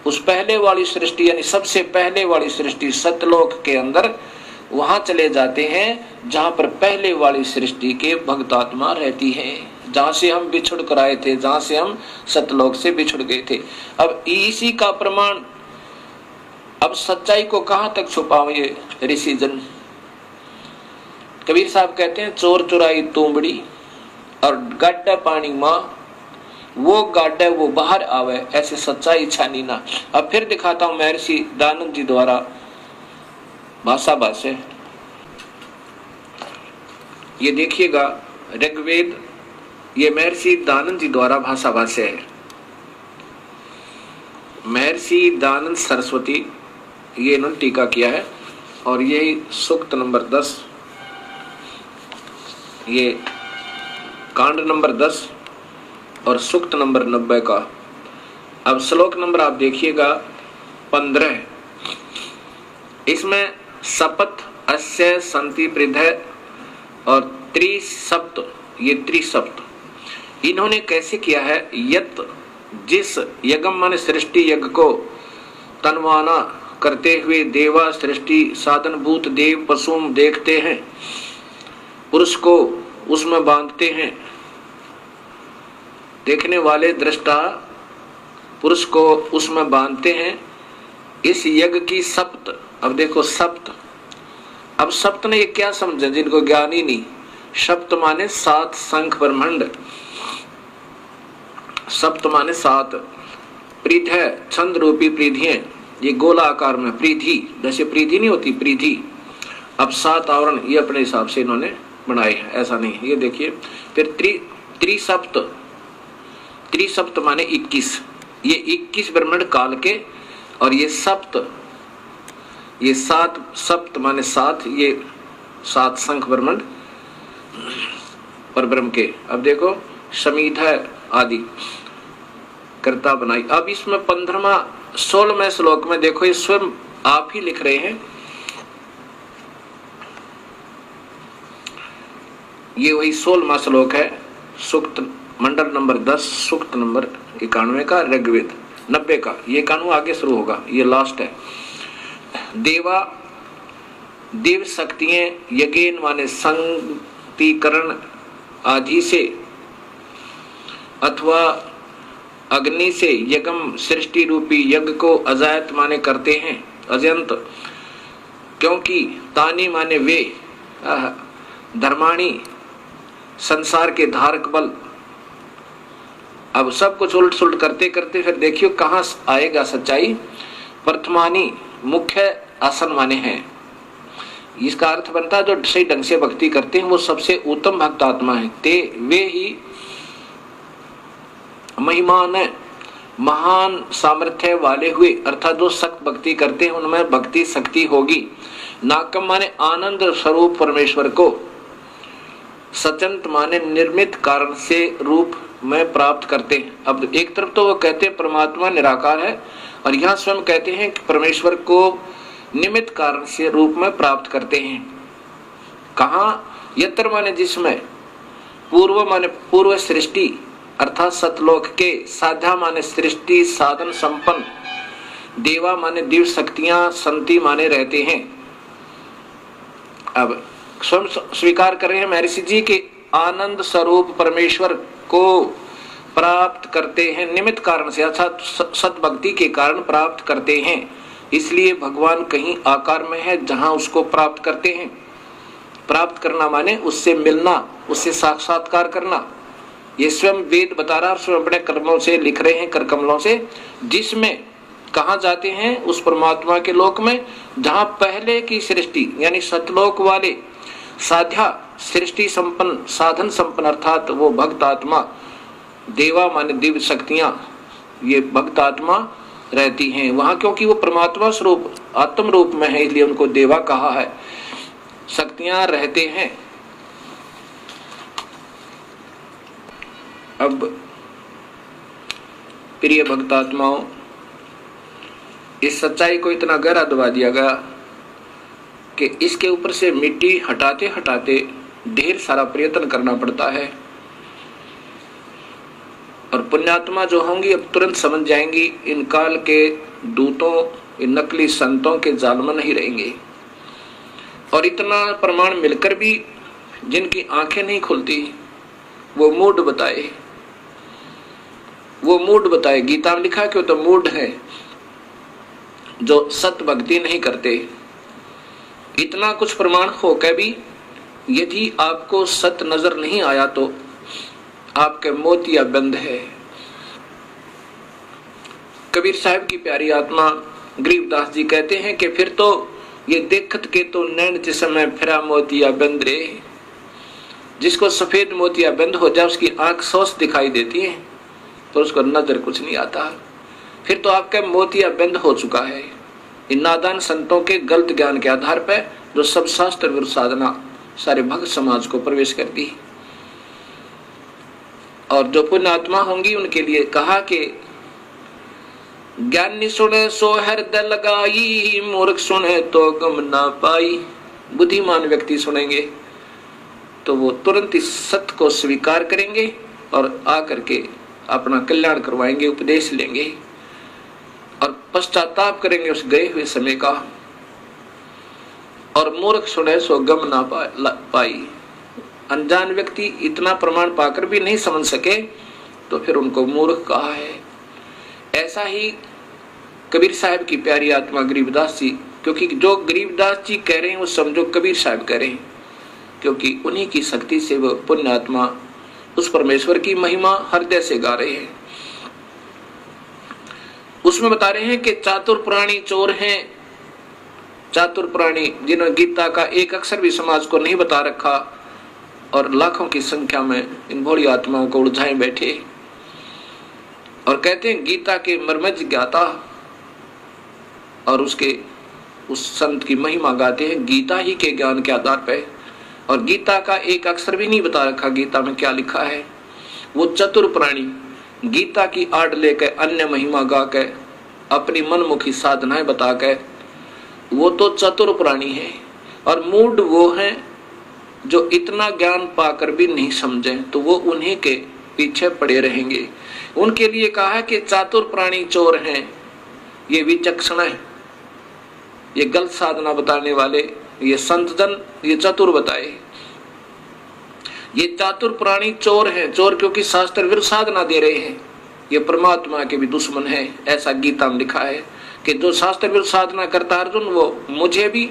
उस पहले वाली सृष्टि यानी सबसे पहले वाली सृष्टि सतलोक के अंदर, वहां चले जाते हैं जहां पर पहले वाली सृष्टि के भक्त आत्मा रहती हैं, जहां से हम बिछुड़ कर आए थे, जहां से हम सतलोक से बिछुड़ गए थे। अब इसी का प्रमाण, अब सच्चाई को कहां तक छुपावे ऋषि जन। कबीर साहब कहते हैं, चोर चुराई तोमड़ी और गाड्डा पानी मां, वो गाड्डा वो बाहर आवे, ऐसे सच्चाई छानी ना। अब फिर दिखाता हूं महर्षि दानंद जी द्वारा भाषा भाष्य। ये देखिएगा ऋग्वेद, ये महर्षि दानंद जी द्वारा भाषा भाष्य है। महर्षि दानंद सरस्वती, ये इन्होंने टीका किया है, और ये सूक्त नंबर 10, ये कांड नंबर 10 और सूक्त नंबर 90 का। अब श्लोक नंबर आप देखिएगा 15, इसमें सपथ अस्य संति पृथ्वी और त्रिसप्त, ये त्रिसप्त इन्होंने कैसे किया है। यत जिस यज्ञम माने सृष्टि यज्ञ को तनवाना करते हुए देवा सृष्टि साधनभूत देव पशुम देखते हैं, पुरुष को उसमें बांधते हैं, देखने वाले दृष्टा पुरुष को उसमें बांधते हैं। इस यज्ञ की सप्त, अब देखो सप्त, अब सप्त ने ये क्या समझे जिनको ज्ञान ही नहीं। सप्त माने 7 शंख ब्रह्मांड, सप्त माने 7 पृथ्वी, छंद रूपी पृथ्वियां, ये गोला आकार में पृथ्वी, जैसे पृथ्वी नहीं होती पृथ्वी। अब 7 आवरण ये अपने हिसाब से इन्होंने बनाए हैं, ऐसा नहीं। ये देखिए फिर त्रिसप्त, त्रिसप्त माने 21, ये 21 ब्रह्मांड काल के, और ये सप्त, ये 7 सप्त माने 7, ये 7 शंख ब्रह्मांड पर ब्रह्म के। अब देखो समीधा आदि कर्ता बनाई। अब इसमें 15वां 16वें श्लोक में देखो, ये स्वयं आप ही लिख रहे हैं, ये वही 16वां श्लोक है, सूक्त मंडल नंबर 10, सूक्त नंबर 91 का, ऋग्वेद 90 का। ये 91 आगे शुरू होगा, ये लास्ट है। देवा देव शक्तियां यज्ञ माने संगतिकरण आदि से अथवा अग्नि से यज्ञ सृष्टि रूपी यज्ञ को अजायत माने करते हैं, अजंत, क्योंकि तानी माने वे, धर्माणी संसार के धारक बल। अब सब कुछ उल्ट सुलट करते करते फिर देखियो कहां आएगा सच्चाई। प्रथमानी मुख्य आसन माने हैं, इसका अर्थ बनता है जो सही ढंग से भक्ति करते हैं वो सबसे उत्तम भक्त आत्मा है। ते वे ही महिमान महान सामर्थ्य वाले हुए, अर्थात जो सख्त भक्ति करते हैं उनमें भक्ति शक्ति होगी। नाकम माने आनंद स्वरूप परमेश्वर को, सचंत माने निर्मित कारण से रूप में प्राप्त करते हैं। अब एक तरफ तो वो कहते हैं परमात्मा निराकार है, और यहाँ स्वयं कहते हैं कि परमेश्वर को निमित्त कारण से रूप में प्राप्त करते हैं। कहाँ? यत्र माने जिसमें, पूर्व माने पूर्व सृष्टि अर्थात सतलोक के, साध्या माने सृष्टि साधन संपन्न, देवा माने दिव्य शक्तियां संति माने रहते हैं। अब स्वयं स्वीकार कर रहे हैं महर्षि जी के आनंद स्वरूप परमेश्वर को प्राप्त करते हैं निमित्त कारण से, अर्थात सतभक्ति के कारण प्राप्त करते हैं। इसलिए भगवान कहीं आकार में है जहां उसको प्राप्त करते हैं। प्राप्त करना माने उससे मिलना, उससे साक्षात्कार करना। ये स्वयं वेद बता रहा है, स्वयं अपने कर्मों से लिख रहे हैं, कर कमलों से, जिसमें कहा जाते हैं उस परमात्मा के लोक में जहां पहले की सृष्टि यानी सतलोक वाले साध्या सृष्टि संपन्न साधन संपन्न अर्थात वो भक्त आत्मा, देवा माने दिव्य शक्तियां, ये भक्त आत्मा रहती हैं वहां, क्योंकि वो परमात्मा स्वरूप आत्म रूप में है इसलिए उनको देवा कहा है, शक्तियां रहते हैं। अब प्रिय भक्त आत्माओं, इस सच्चाई को इतना गहरा दबा दिया गया कि इसके ऊपर से मिट्टी हटाते हटाते ढेर सारा प्रयत्न करना पड़ता है। और पुण्यात्मा जो होंगी अब तुरंत समझ जाएंगी इन काल के दूतों, इन नकली संतों के जाल में नहीं रहेंगे। और इतना प्रमाण मिलकर भी जिनकी आंखें नहीं खुलती वो मूड बताए, वो मूड बताए। गीता में लिखा कि वो तो मूड है जो सत भक्ति नहीं करते। इतना कुछ प्रमाण होकर भी यदि आपको सत नजर नहीं आया तो आपके मोतिया बंद है। कबीर साहब की प्यारी आत्मा गरीबदास जी कहते हैं कि फिर तो ये देखत के तो नैन जिसमें फिरा मोतिया बंद रे। जिसको सफेद मोतिया बंद हो जाए उसकी आंख सोच दिखाई देती है तो उसको नजर कुछ नहीं आता। फिर तो आपका मोतिया बंद हो चुका है इन नादान संतों के गलत ज्ञान के आधार पर, जो सब शास्त्र विरुद्ध साधना सारे भक्त समाज को प्रवेश करती। और जो पुण्यात्मा होंगी उनके लिए कहा कि ज्ञानी सुने सो हृदय लगाई, मूर्ख सुने तो गम ना पाई। बुद्धिमान व्यक्ति सुनेंगे तो वो तुरंत इस सत्य को स्वीकार करेंगे और आकर के अपना कल्याण करवाएंगे, उपदेश लेंगे और पश्चाताप करेंगे उस गए हुए समय का। और मूर्ख सुने सो गम ना पाई। अनजान व्यक्ति इतना प्रमाण पाकर भी नहीं समझ सके तो फिर उनको मूर्ख कहा है। ऐसा ही कबीर साहब की प्यारी आत्मा गरीबदास जी, क्योंकि जो गरीबदास जी कह रहे हैं वो समझो कबीर साहब कह रहे हैं, क्योंकि उन्हीं की शक्ति से वो पुण्य आत्मा उस परमेश्वर की महिमा हृदय से गा रहे हैं। उसमें बता रहे हैं कि चातुर प्राणी चोर हैं। चातुर प्राणी जिन्होंने गीता का एक अक्षर भी समाज को नहीं बता रखा और लाखों की संख्या में इन भोली आत्माओं को उलझाए बैठे और कहते हैं गीता के मर्म ज्ञाता, और उसके उस संत की महिमा गाते हैं गीता ही के ज्ञान के आधार पर। और गीता का एक अक्षर भी नहीं बता रखा गीता में क्या लिखा है। वो चतुर प्राणी गीता की आड़ लेकर अन्य महिमा गा के अपनी मनमुखी साधनाएं बता के वो तो चतुर प्राणी है। और मूड वो हैं जो इतना ज्ञान पाकर भी नहीं समझे तो वो उन्हीं के पीछे पड़े रहेंगे। उनके लिए कहा है कि चातुर प्राणी चोर हैं, ये विचक्षण है, ये गलत साधना बताने वाले, ये संत जन ये चतुर बताए, ये चातुर प्राणी चोर हैं। चोर क्योंकि शास्त्र विरुद्ध साधना दे रहे हैं, ये परमात्मा के भी दुश्मन है। ऐसा गीता में लिखा है कि जो शास्त्र विरुद्ध साधना करता है अर्जुन, वो मुझे भी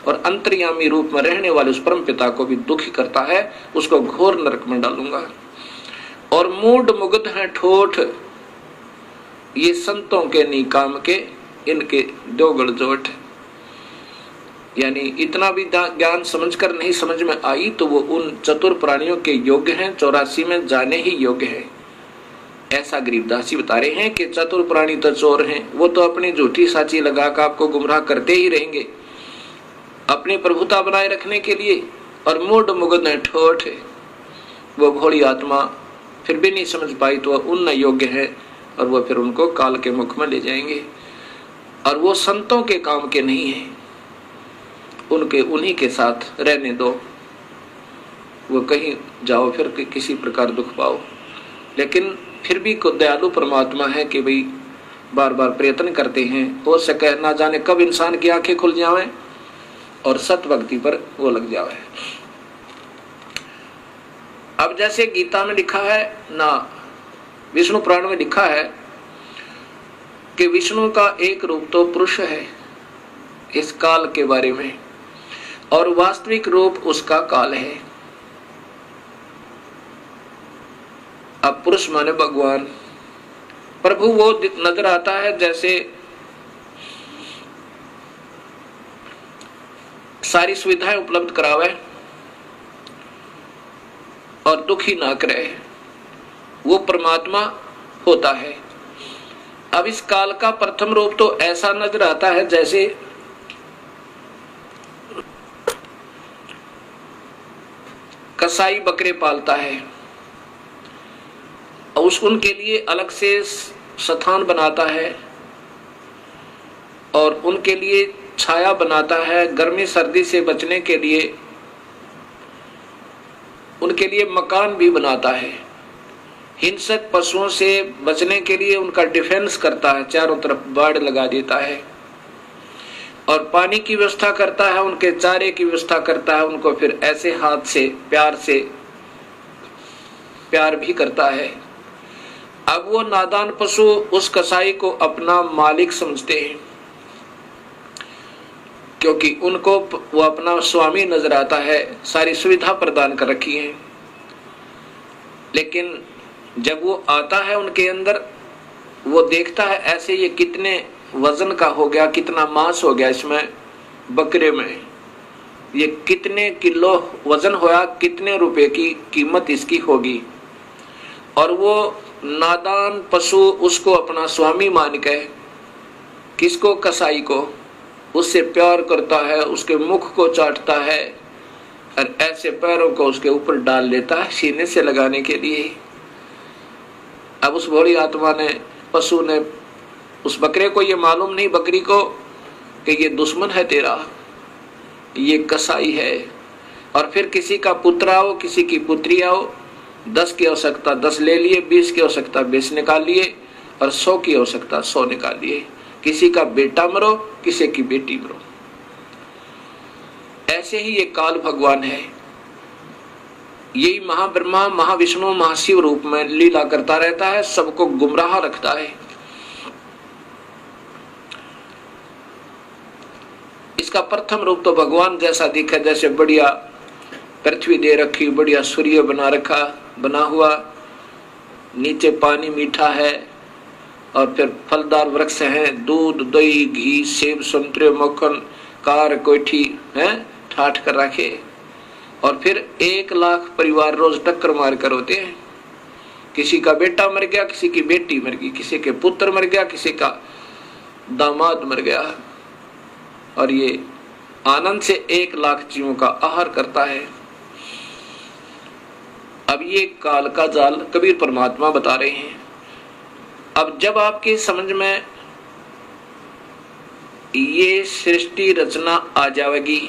और अंतर्यामी रूप में रहने वाले उस परम पिता को भी दुखी करता है, उसको घोर नरक में डालूंगा। और मूढ़ मुग्ध हैं ठोठ, ये संतों के निकाम के, इनके दो गड़जोट। यानी इतना भी ज्ञान समझकर नहीं समझ में आई तो वो उन चतुर प्राणियों के योग्य हैं, 84 में जाने ही योग्य है। ऐसा गरीबदास जी बता रहे हैं कि चतुर प्राणी तो चोर हैं, वो तो अपनी झूठी साची लगाकर आपको गुमराह करते ही रहेंगे अपनी प्रभुता बनाए रखने के लिए। और मूढ़ मुग्ध हैं ठोठ, वो भोली आत्मा फिर भी नहीं समझ पाई तो वह उन योग्य है, और वो फिर उनको काल के मुख में ले जाएंगे। और वो संतों के काम के नहीं है, उनके उन्हीं के साथ रहने दो, वो कहीं जाओ फिर किसी प्रकार दुख पाओ। लेकिन फिर भी को दयालु परमात्मा है कि भाई बार बार प्रयत्न करते हैं, हो सके ना जाने कब इंसान की आंखें खुल जावे और सत भक्ति पर वो लग जावे। अब जैसे गीता में लिखा है ना, विष्णु पुराण में लिखा है कि विष्णु का एक रूप तो पुरुष है इस काल के बारे में, और वास्तविक रूप उसका काल है। अब पुरुष माने भगवान, प्रभु वो नजर आता है जैसे सारी सुविधाएं उपलब्ध करावे और दुखी ना करे, वो परमात्मा होता है। अब इस काल का प्रथम रूप तो ऐसा नजर आता है जैसे कसाई बकरे पालता है, उनके लिए अलग से स्थान बनाता है और उनके लिए छाया बनाता है, गर्मी सर्दी से बचने के लिए उनके लिए मकान भी बनाता है, हिंसक पशुओं से बचने के लिए उनका डिफेंस करता है, चारों तरफ बाड़ लगा देता है, और पानी की व्यवस्था करता है, उनके चारे की व्यवस्था करता है, उनको फिर ऐसे हाथ से प्यार भी करता है। अब वो नादान पशु उस कसाई को अपना मालिक समझते हैं, क्योंकि उनको वो अपना स्वामी नजर आता है, सारी सुविधा प्रदान कर रखी है। लेकिन जब वो आता है उनके अंदर, वो देखता है ऐसे ये कितने वजन का हो गया, कितना मांस हो गया इसमें बकरे में, ये कितने किलो वजन होया, कितने रुपए की कीमत इसकी होगी। और वो नादान पशु उसको अपना स्वामी मान के, किसको, कसाई को, उससे प्यार करता है, उसके मुख को चाटता है और ऐसे पैरों को उसके ऊपर डाल लेता है सीने से लगाने के लिए। अब उस भोली आत्मा ने, पशु ने, उस बकरे को ये मालूम नहीं, बकरी को, कि ये दुश्मन है तेरा, ये कसाई है। और फिर किसी का पुत्र आओ, किसी की पुत्री आओ, 10 की आवश्यकता 10 ले लिए, 20 की आवश्यकता 20 निकाल लिए, और 100 की आवश्यकता 100 निकाल लिए। किसी का बेटा मरो, किसी की बेटी मरो। ऐसे ही ये काल भगवान है, यही महाब्रह्मा, महाविष्णु, महाशिव रूप में लीला करता रहता है, सबको गुमराह रखता है। इसका प्रथम रूप तो भगवान जैसा दिखा, जैसे बढ़िया पृथ्वी दे रखी, बढ़िया सूर्य बना हुआ, नीचे पानी मीठा है, और फिर फलदार वृक्ष हैं, दूध, दही, घी, सेब, संतरे, मक्खन, कार, कोठी है ठाठ कर रखे। और फिर 1 लाख परिवार रोज टक्कर मार कर होते हैं। किसी का बेटा मर गया, किसी की बेटी मर गई, किसी के पुत्र मर गया, किसी का दामाद मर गया, और ये आनंद से 1 लाख जीवों का आहार करता है। अब ये काल का जाल कबीर परमात्मा बता रहे हैं। अब जब आपकी समझ में ये सृष्टि रचना आ जाएगी,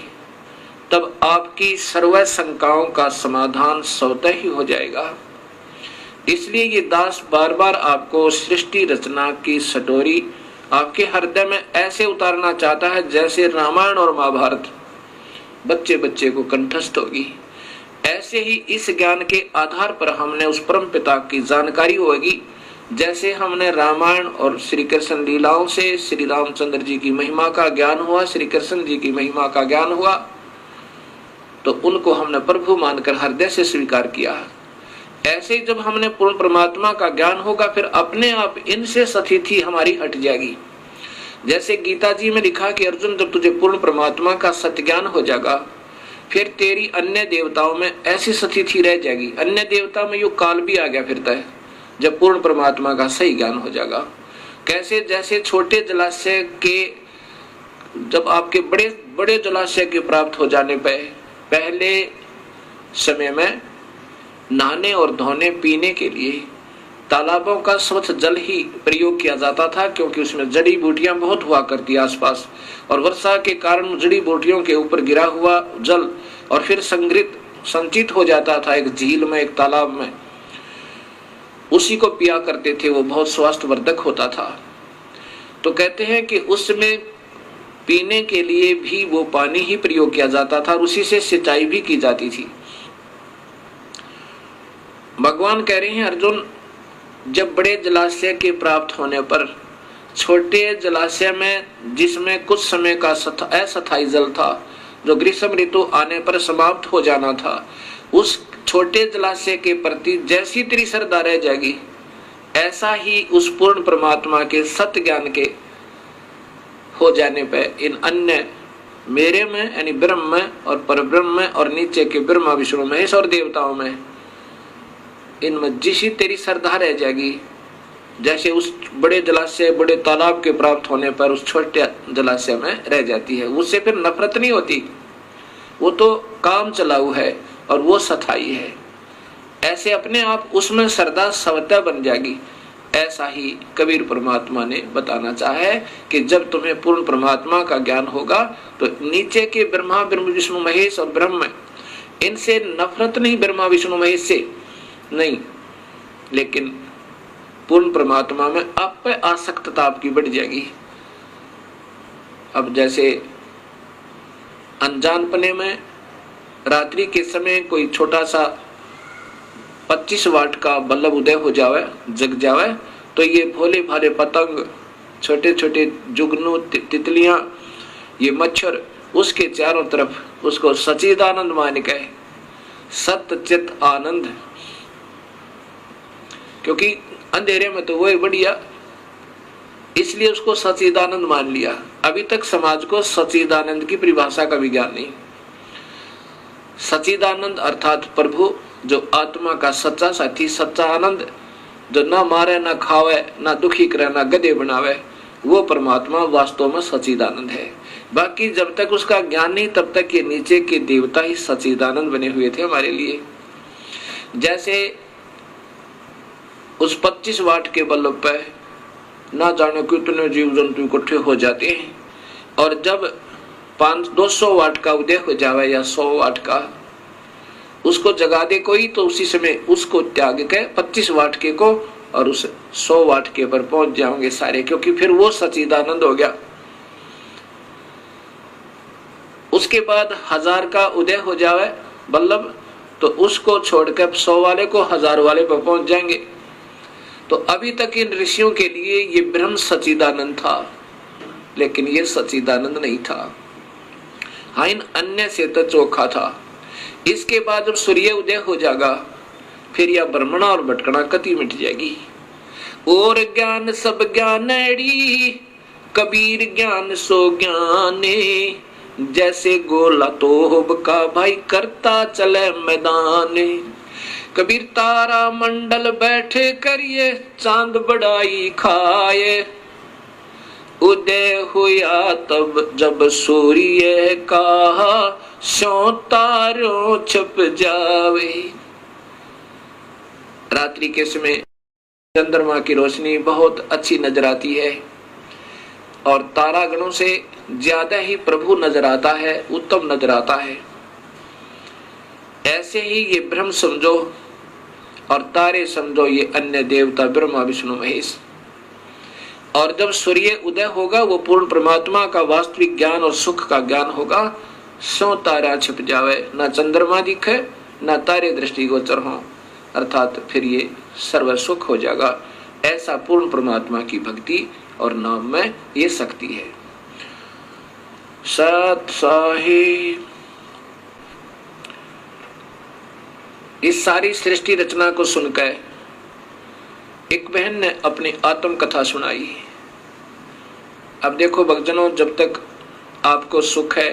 तब आपकी सर्व शंकाओं का समाधान स्वतः ही हो जाएगा। इसलिए ये दास बार बार आपको सृष्टि रचना की सटोरी आपके हृदय में ऐसे उतारना चाहता है जैसे रामायण और महाभारत बच्चे बच्चे को कंठस्थ होगी। ऐसे ही इस ज्ञान के आधार पर हमने उस परम पिता की जानकारी होगी, जैसे हमने रामायण और श्री कृष्ण लीलाओं से श्री रामचंद्र जी की महिमा का ज्ञान हुआ, श्री कृष्ण जी की महिमा का ज्ञान हुआ, तो उनको हमने प्रभु मानकर हृदय से स्वीकार किया। ऐसे ही जब हमने पूर्ण परमात्मा का ज्ञान होगा, फिर अपने आप इनसे स्थिति हमारी हट जाएगी। जैसे गीता जी में लिखा कि अर्जुन, जब तुझे पूर्ण परमात्मा का सत्य ज्ञान हो जाएगा, फिर तेरी अन्य देवताओं में ऐसी स्थिति रह जाएगी। अन्य देवता में यो काल भी आ गया फिरता है जब पूर्ण परमात्मा का सही ज्ञान हो जाएगा। कैसे? जैसे छोटे जलाशय के, जब आपके बड़े बड़े जलाशय के प्राप्त हो जाने पर पहले समय में नहाने और धोने पीने के लिए तालाबों का स्वच्छ जल ही प्रयोग किया जाता था, क्योंकि उसमें जड़ी बूटियां बहुत हुआ करती आसपास, और वर्षा के कारण जड़ी बूटियों के ऊपर गिरा हुआ जल और फिर संचित हो जाता था एक झील में, एक तालाब में, उसी को पिया करते थे। वो बहुत स्वास्थ्यवर्धक होता था। तो कहते हैं कि उसमें पीने के लिए भी वो पानी ही प्रयोग किया जाता था और उसी से सिंचाई भी की जाती थी। भगवान कह रहे हैं, अर्जुन, जब बड़े जलाशय के प्राप्त होने पर छोटे जलाशय में, जिसमें कुछ समय का अस्थायी जल था, जो ग्रीष्म ऋतु आने पर समाप्त हो जाना था, उस छोटे जलाशय के प्रति जैसी तेरी श्रद्धा रह जाएगी, ऐसा ही उस पूर्ण परमात्मा के सत्य ज्ञान के हो जाने पर इन अन्य मेरे में यानी ब्रह्म में और परब्रह्म में और नीचे के ब्रह्मा विष्णु महेश और देवताओं में, इनमें जिसी तेरी श्रद्धा रह जाएगी, जैसे उस बड़े जलाशय बड़े तालाब के प्राप्त होने पर उस छोटे जलाशय में रह जाती है। उससे फिर नफरत नहीं होती, वो तो काम चलाऊ है और वो सथाई है। ऐसे अपने आप उसमें श्रद्धा स्वतः बन जाएगी। ऐसा ही कबीर परमात्मा ने बताना चाहा है कि जब तुम्हें पूर्ण परमात्मा का ज्ञान होगा तो नीचे के ब्रह्मा विष्णु महेश और ब्रह्म, इनसे नफरत नहीं, ब्रह्मा विष्णु महेश से नहीं, लेकिन पूर्ण परमात्मा में आप पे आसक्तता आपकी बढ़ जाएगी। अब जैसे अनजानपने में रात्रि के समय कोई छोटा सा 25 वाट का बल्ब उदय हो जावे, जग जावे, तो ये भोले भाले पतंग, छोटे छोटे जुगनू, तितलियां, ये मच्छर उसके चारों तरफ उसको सच्चिदानंद मान के, सत्य चित आनंद, क्योंकि अंधेरे में तो वही बढ़िया, इसलिए उसको सच्चिदानंद मान लिया। अभी तक समाज को सच्चिदानंद की परिभाषा का भी ज्ञान नहीं। सच्चिदानंद अर्थात प्रभु, जो आत्मा का सच्चा साथी, सच्चा आनंद, जो ना मारे ना खावे ना दुखी करे ना गधे बनावे, वो परमात्मा वास्तव में सच्चिदानंद है। बाकी जब तक उसका ज्ञान नहीं तब तक ये नीचे के देवता ही सच्चिदानंद बने हुए थे हमारे लिए। जैसे उस 25 वाट के बल्ब पे ना जाने कितने जीव जंतु इकट्ठे हो जाते हैं, और जब 200 वाट का उदय हो जावे या 100 वाट का, उसको जगा दे कोई, तो उसी समय उसको त्याग के 25 वाट के को और उस 100 वाट के पर पहुंच जाओगे सारे, क्योंकि फिर वो सच्चिदानंद हो गया। उसके बाद 1000 का उदय हो जावे बल्लभ, तो उसको छोड़कर 100 वाले को 1000 वाले पर पहुंच जाएंगे। तो अभी तक इन ऋषियों के लिए ये ब्रह्म सच्चिदानंद था, लेकिन ये सच्चिदानंद नहीं था। हाँ, इन अन्य से तो चोखा था। इसके बाद जब सूर्य उदय हो जाएगा, फिर यह ब्रह्मणा और भटकना कति मिट जाएगी। और ज्ञान सब ज्ञानड़ी, कबीर ज्ञान सो ज्ञाने, जैसे गोला तोब का भाई करता चले मैदाने। कबीर तारा मंडल बैठे करिए, चांद बड़ाई खाए, उदय हुआ तब जब सूर्य का सो तारों छप जावे। रात्रि के समय चंद्रमा की रोशनी बहुत अच्छी नजर आती है और तारागणों से ज्यादा ही प्रभु नजर आता है, उत्तम नजर आता है। ऐसे ही ये ब्रह्म समझो और तारे समझो ये अन्य देवता ब्रह्मा विष्णु महेश। और जब सूर्य उदय होगा वो पूर्ण परमात्मा का वास्तविक ज्ञान और सुख का ज्ञान होगा। सो तारा छिप जावे, ना चंद्रमा दिखे ना तारे दृष्टिगोचर हो, अर्थात फिर ये सर्व सुख हो जाएगा। ऐसा पूर्ण परमात्मा की भक्ति और नाम में ये शक्ति है। सत साहिब इस सारी सृष्टि रचना को सुनकर एक बहन ने अपनी आत्म कथा सुनाई। अब देखो भक्तजनों, जब तक आपको सुख है,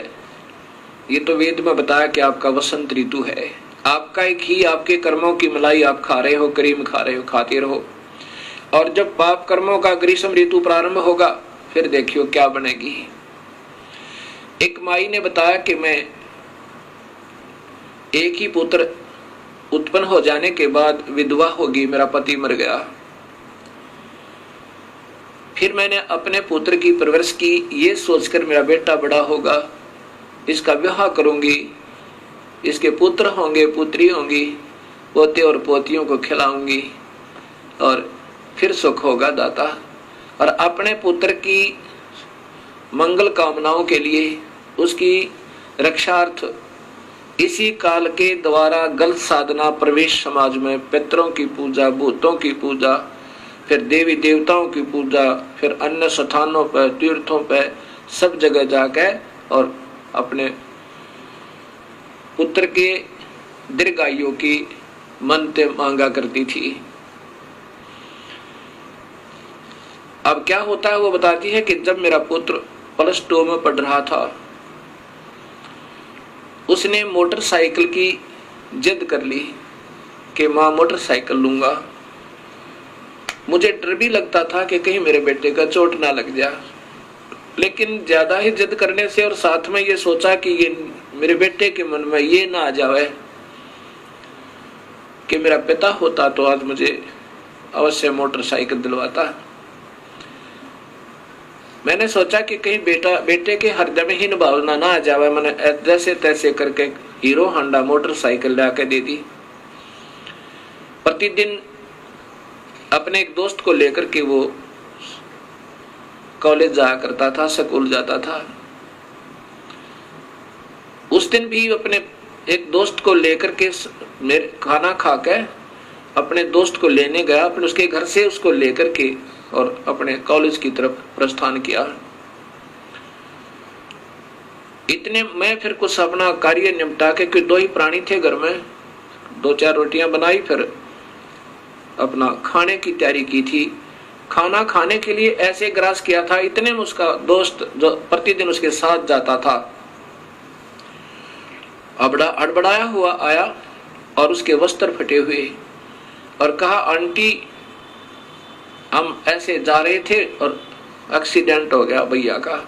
ये तो वेद में बताया कि आपका वसंत ऋतु है, आपका एक ही आपके कर्मों की मलाई आप खा रहे हो, क्रीम खा रहे हो, खाते रहो। और जब पाप कर्मों का ग्रीष्म ऋतु प्रारंभ होगा फिर देखियो क्या बनेगी। एक माई ने बताया कि मैं एक ही पुत्र उत्पन्न हो जाने के बाद विधवा होगी, मेरा पति मर गया। फिर मैंने अपने पुत्र की परवरिश की, ये सोचकर मेरा बेटा बड़ा होगा, इसका विवाह करूंगी, इसके पुत्र होंगे, पुत्री होंगी, पोते और पोतियों को खिलाऊंगी और फिर सुख होगा दाता। और अपने पुत्र की मंगल कामनाओं के लिए, उसकी रक्षार्थ इसी काल के द्वारा गलत साधना, प्रवेश समाज में पितरों की पूजा, भूतों की पूजा, फिर देवी देवताओं की पूजा, फिर अन्य स्थानों पर, तीर्थों पर, सब जगह जाकर और अपने पुत्र के दीर्घायु की मन्नतें मांगा करती थी। अब क्या होता है वो बताती है कि जब मेरा पुत्र +2 में पढ़ रहा था, उसने मोटरसाइकिल की जिद कर ली कि माँ मोटरसाइकिल लूंगा। मुझे डर भी लगता था कि कहीं मेरे बेटे का चोट ना लग जाए, लेकिन ज्यादा ही जिद करने से और साथ में ये सोचा कि ये मेरे बेटे के मन में ये ना आ जाए कि मेरा पिता होता तो आज मुझे अवश्य मोटरसाइकिल दिलवाता। मैंने सोचा कि कहीं बेटे के हृदय में हीन भावना ना आ जाए। मैंने जैसे तैसे करके हीरो होंडा मोटरसाइकिल लाके दे दी। प्रतिदिन अपने एक दोस्त को लेकर के वो कॉलेज जाया करता था, स्कूल जाता था। उस दिन भी अपने एक दोस्त को लेकर के मेरे खाना खा के अपने दोस्त को लेने गया, अपने उसके घर से उसको लेकर के और अपने कॉलेज की तरफ प्रस्थान किया। इतने मैं फिर कुछ अपना कार्य निपटा के, कि 2 ही प्राणी थे घर में, 2-4 रोटियां बनाई, फिर अपना खाने की तैयारी की थी। खाना खाने के लिए ऐसे ग्रास किया था, इतने में उसका दोस्त जो प्रतिदिन उसके साथ जाता था अड़बड़ाया हुआ आया और उसके वस्त्र फटे हुए और कहा, आंटी हम ऐसे जा रहे थे और एक्सीडेंट हो गया भैया का।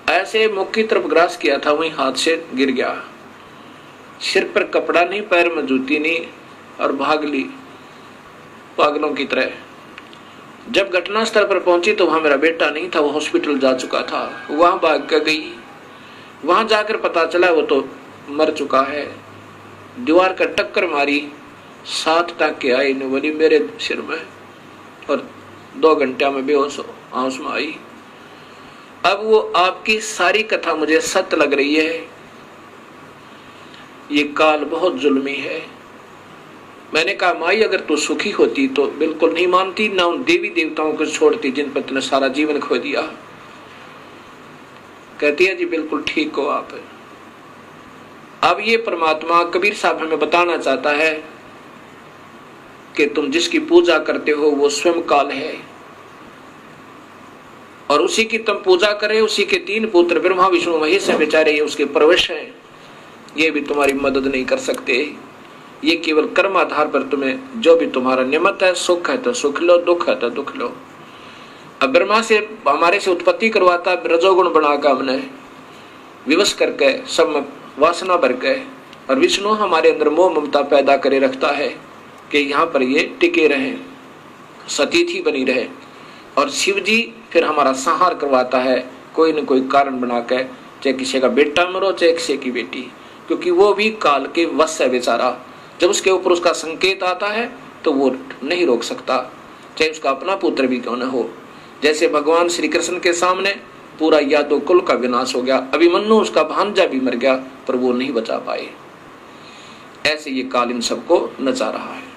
ऐसे मुख की तरफ ग्रास किया था, वहीं हाथ से गिर गया। सिर पर कपड़ा नहीं, पैर में जूती नहीं और भाग ली पागलों की तरह। जब घटना स्थल पर पहुंची तो वहां मेरा बेटा नहीं था, वो हॉस्पिटल जा चुका था। वहां भाग कर गई, वहां जाकर पता चला वो तो मर चुका है। दीवार का टक्कर मारी, 7 टाँके आए बोली मेरे सिर में और 2 घंटे में बेहोश आंस में आई। अब वो आपकी सारी कथा मुझे सत्य लग रही है। ये काल बहुत जुल्मी है। मैंने कहा, माई अगर तू सुखी होती तो बिल्कुल नहीं मानती, ना उन देवी देवताओं को छोड़ती जिन पर तूने सारा जीवन खो दिया। कहती है, जी बिल्कुल ठीक हो आप। अब ये परमात्मा कबीर साहब हमें बताना चाहता है कि तुम जिसकी पूजा करते हो वो स्वयं काल है और उसी की तुम पूजा करे। उसी के 3 पुत्र ब्रह्मा विष्णु महेश है, बेचारे ये उसके प्रवेश हैं, ये भी तुम्हारी मदद नहीं कर सकते। ये केवल कर्म आधार पर तुम्हें जो भी तुम्हारा नियमित है, सुख है तो सुख लो, दुख है तो दुख लो। अब ब्रह्मा से हमारे से उत्पत्ति करवाता, रजोगुण बनाकर हमने विवश करके सब में वासना भर के, और विष्णु हमारे अंदर मोह ममता पैदा करे रखता है कि यहाँ पर ये टिके रहे, सतीथी बनी रहे। और शिव जी फिर हमारा संहार करवाता है कोई न कोई कारण बना के, चाहे किसी का बेटा मरो चाहे किसी की बेटी। क्योंकि वो भी काल के वश है बेचारा। जब उसके ऊपर उसका संकेत आता है तो वो नहीं रोक सकता, चाहे उसका अपना पुत्र भी क्यों न हो। जैसे भगवान श्री कृष्ण के सामने पूरा यादव कुल का विनाश हो गया, अभिमन्यु उसका भांजा भी मर गया पर वो नहीं बचा पाए। ऐसे ये काल इन सबको नचा रहा है।